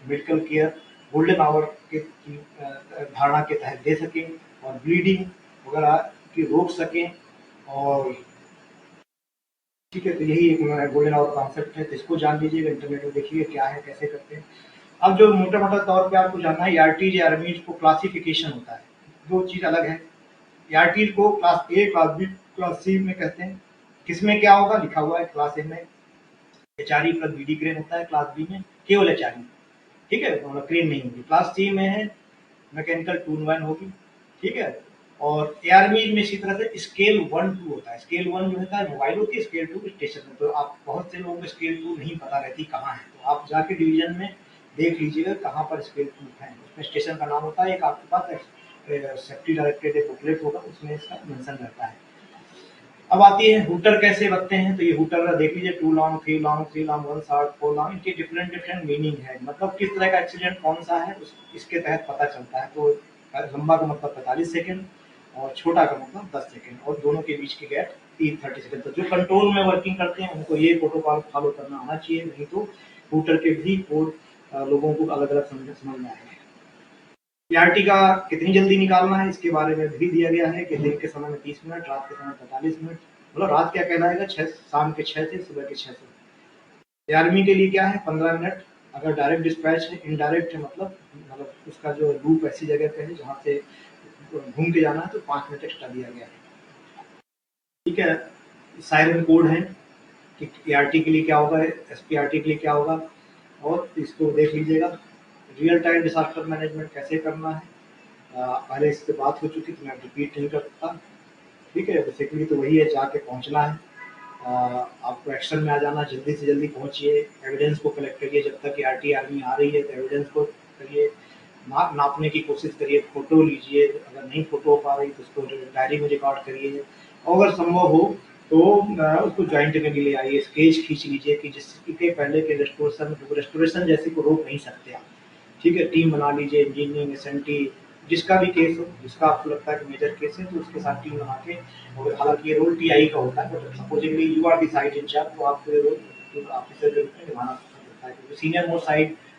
मेडिकल केयर गोल्डन आवर के धारणा के तहत दे सकें और ब्लीडिंग वगैरह की रोक सकें। और ठीक है, तो यही एक गोल्डन आवर कॉन्सेप्ट है, तो इसको जान लीजिएगा, इंटरनेट में देखिए क्या है, कैसे करते हैं। अब जो मोटा मोटा तौर पे आपको जानना है, आरटी आर्मीज को क्लासिफिकेशन होता है, दो चीज़ अलग है। ART को class A, class B, class C में कहते हैं। किसमें क्या होगा लिखा हुआ है, क्लास ए में HRE प्लस BD क्रेन होता है, क्लास बी में केवल HRE, ठीक है, मतलब क्रेन नहीं होगी। क्लास सी में है मैकेनिकल टूल वैन होगी, ठीक है। और ARME में इसी तरह से स्केल 1-2 होता है। स्केल 1 जो होता है मोबाइल होती है, स्केल 2 स्टेशन में। तो आप बहुत से लोगों को स्केल 2 नहीं पता रहती कहाँ है, तो आप जाके डिवीजन में देख लीजिएगा कहाँ पर स्केल 2 है। उसमें स्टेशन का नाम होता है, एक आपके पास सेफ्टी डायरेक्टरेट एक बुकलेट होगा, उसमें इसका मेंशन रहता है। अब आती है हुटर कैसे बनते हैं। तो ये हुटर देख लीजिए, 2 long, 3 long, 3 long, 1 short, 4 long, इनके डिफरेंट मीनिंग है। मतलब किस तरह का एक्सीडेंट कौन सा है इसके तहत पता चलता है। तो लंबा का मतलब 45 सेकंड और छोटा का मतलब 10 सेकंड, और दोनों के बीच की गैप 30 सेकंड। तो जो कंट्रोल में वर्किंग करते हैं उनको ये प्रोटोकॉल फॉलो करना आना चाहिए, नहीं तो हुटर के भी कोड लोगों को अलग अलग समझ में आएंगे। PRT का कितनी जल्दी निकालना है इसके बारे में भी दिया गया है कि दिन के समय में 30 मिनट, रात के समय 45 मिनट। मतलब रात क्या कहलाएगा, शाम के 6 से सुबह के 6 से। आर्मी के लिए क्या है, 15 मिनट अगर डायरेक्ट डिस्पैच है। इनडायरेक्ट है मतलब उसका जो लूप ऐसी जगह पे है जहाँ से घूम के जाना है, तो 5 मिनट एक्स्ट्रा दिया गया है, ठीक है। सायरन कोड है कि PRT के लिए क्या होगा, SPRT के लिए क्या होगा, और इसको देख लीजिएगा। रियल टाइम डिजास्टर मैनेजमेंट कैसे करना है, पहले इस पे बात हो चुकी, तो मैं रिपीट नहीं करता, ठीक है। बेसिकली तो वही है, जाके पहुंचना है, आपको एक्शन में आ जाना, जल्दी से जल्दी पहुंचिए, एविडेंस को कलेक्ट करिए। जब तक RT आर्मी आ रही है तो एविडेंस को करिए, नापने की कोशिश करिए, फोटो लीजिए, अगर नहीं फोटो हो पा रही तो उसको डायरी में रिकॉर्ड करिए, अगर संभव हो तो उसको ज्वाइंट में भी ले आइए, स्केच खींच लीजिए कि जिसके पहले के रेस्टोरेशन जैसे को रोक नहीं सकते आप, ठीक है। टीम बना लीजिए, इंजीनियरिंग, SMT, जिसका भी केस हो, जिसका आपको लगता है कि मेजर केस है, तो उसके साथ टीम बना के, और हालांकि ये रोल TI का होता है, but supposingly you are the site incharge, तो आपको ये रोल ऑफिसर के रूप में निभाना पड़ता है, क्योंकि सीनियर मोस्ट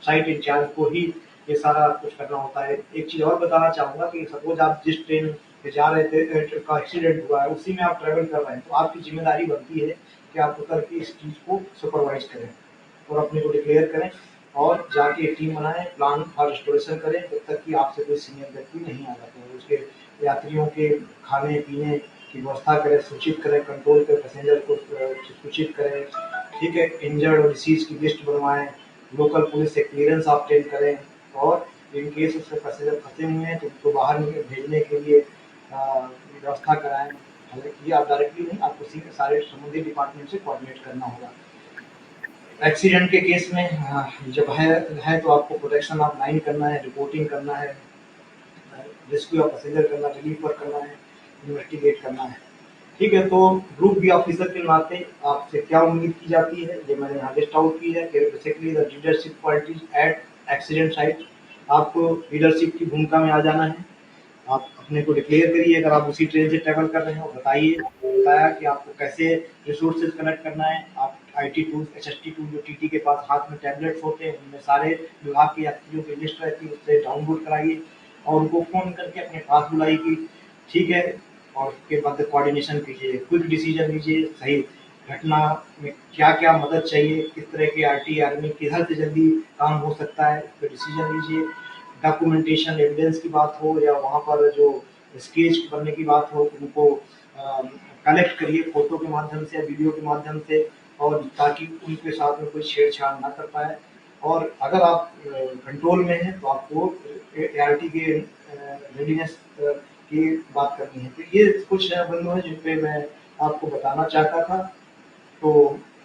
साइट इंचार्ज को ही ये सारा कुछ करना होता है। एक चीज और बताना चाहूंगा कि सपोज आप जिस ट्रेन पे जा रहे थे, का एक्सीडेंट हुआ है, उसी में आप ट्रेवल कर रहे हैं, तो आपकी जिम्मेदारी बनती है कि आप उतर के इस चीज को सुपरवाइज करें और अपने को डिक्लेयर करें, और जाके एक टीम बनाएं, प्लान और रिस्टोरेशन करें, जब तक कि आपसे कोई सीनियर व्यक्ति नहीं आ जाते हैं। उसके यात्रियों के खाने पीने की व्यवस्था करें, सूचित करें, कंट्रोल पे पैसेंजर को सूचित करें, ठीक है। इंजर्ड और डिसीज की लिस्ट बनवाएं, लोकल पुलिस से क्लियरेंस ऑब्टेन करें, और इन केस उससे पैसेंजर फंसे हुए हैं तो उनको बाहर भेजने के लिए व्यवस्था कराएं। हालांकि ये आप डायरेक्टली नहीं, आपको सारे संबंधित डिपार्टमेंट से कोऑर्डिनेट करना होगा। एक्सीडेंट के केस में जब है तो आपको प्रोटेक्शन ऑफ लाइन करना है, रिपोर्टिंग करना है, रेस्क्यू ऑफ पैसेंजर करना, रिलीफ वर्क करना है, इन्वेस्टिगेट करना है, ठीक है। तो ग्रुप बी ऑफिसर के नाते आपसे क्या उम्मीद की जाती है, ये मैंने यहाँ लिस्ट आउट की है कि basically the leadership qualities at accident site. आपको लीडरशिप की भूमिका में आ जाना है, आप अपने को डिक्लेयर करिए। अगर आप उसी ट्रेन से ट्रैवल कर रहे हैं, बताइए, बताया कि आपको कैसे रिसोर्सेज कलेक्ट करना है। आप IT टूल्स, HST टूल, जो TT के पास हाथ में टैबलेट्स होते हैं, उनमें सारे विभाग के यात्रियों की लिस्ट रहती है, उससे डाउनलोड कराइए और उनको फोन करके अपने पास बुलाइए कि ठीक है, और उसके बाद कोऑर्डिनेशन कीजिए, क्विक डिसीजन लीजिए, सही घटना में क्या क्या मदद चाहिए, किस तरह की RT आर्मी किधर से जल्दी काम हो सकता है, उस पर डिसीजन लीजिए। डॉक्यूमेंटेशन एविडेंस की बात हो या वहाँ पर जो स्केच बनने की बात हो, उनको कलेक्ट करिए फोटो के माध्यम से या वीडियो के माध्यम से, और ताकि उनके साथ में कोई छेड़छाड़ ना कर पाए। और अगर आप कंट्रोल में हैं तो आपको ART के रेडीनेस की बात करनी है। तो ये कुछ बंदो है जिन पे मैं आपको बताना चाहता था। तो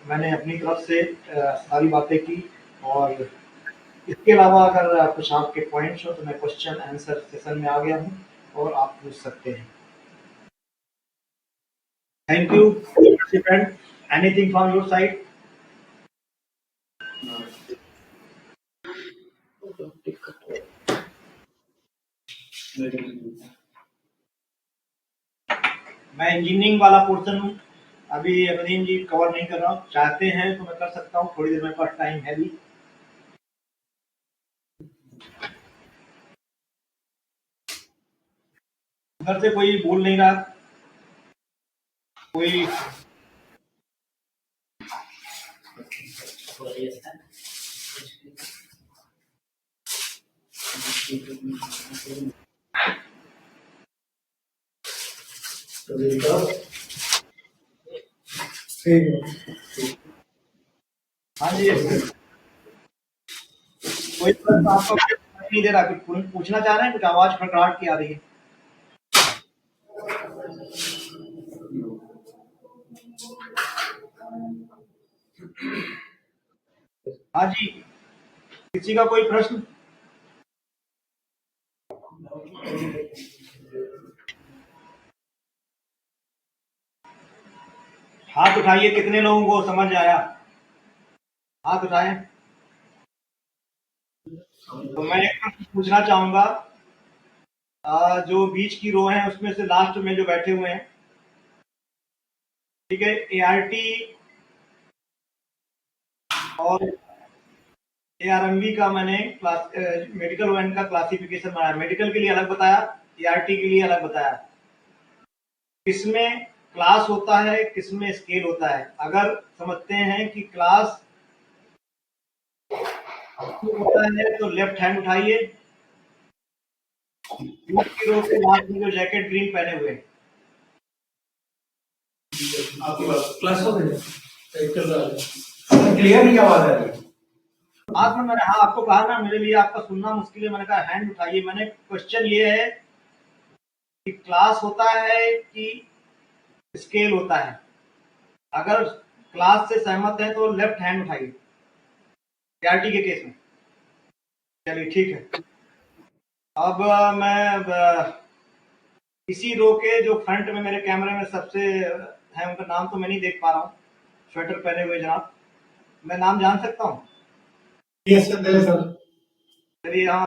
मैंने अपनी तरफ से सारी बातें की, और इसके अलावा अगर कुछ आपके पॉइंट्स हो तो मैं क्वेश्चन आंसर सेशन में आ गया हूँ और आप पूछ सकते हैं। Thank you participant, anything from your side. मैं इंजीनियरिंग वाला पोर्शन हूँ, अभी अवधीन जी कवर नहीं कर रहा हूँ, चाहते हैं तो मैं कर सकता हूँ, थोड़ी देर मेरे पास टाइम है भी। उधर से कोई बोल नहीं रहा, कोई ठीक है। हाँ जी, कोई प्रश्न आपको नहीं दे रहा, कुछ पूछना चाह रहे हैं? कुछ आवाज खड़खड़ाहट की आ रही है? हाँ जी, किसी का कोई प्रश्न? हाथ उठाइए, कितने लोगों को समझ आया? हाथ उठाएं। तो मैं एक प्रश्न पूछना चाहूंगा, जो बीच की रो है उसमें से लास्ट में जो बैठे हुए हैं, ठीक है, एआरटी और एआरएमबी का मैंने क्लास मेडिकल वैन का क्लासिफिकेशन बनाया। मेडिकल के लिए अलग बताया, एआरटी के लिए अलग बताया। किसमें क्लास होता है, किसमें स्केल होता है? अगर समझते हैं कि क्लास होता है तो लेफ्ट हैंड उठाइए। बीच की रो के लास्ट में जो जैकेट ग्रीन पहने हुए हैं, आपकी बात क्लास हो गई चल रहा है, क्लियर नहीं आवाज आ रही। आज में मैंने हाँ आपको कहा ना, मेरे लिए आपका सुनना मुश्किल है, मैंने कहा हैंड उठाइए। मैंने क्वेश्चन ये है कि क्लास होता है कि स्केल होता है? अगर क्लास से सहमत है तो लेफ्ट हैंड उठाइए एआरटी के केस में। चलिए ठीक है। अब मैं इसी रो के जो फ्रंट में मेरे कैमरे में सबसे है, उनका नाम तो मैं नहीं देख पा रहा हूँ, स्वेटर पहने हुए जनाब, मैं नाम जान सकता हूँ? Yes sir. चलिए हाँ,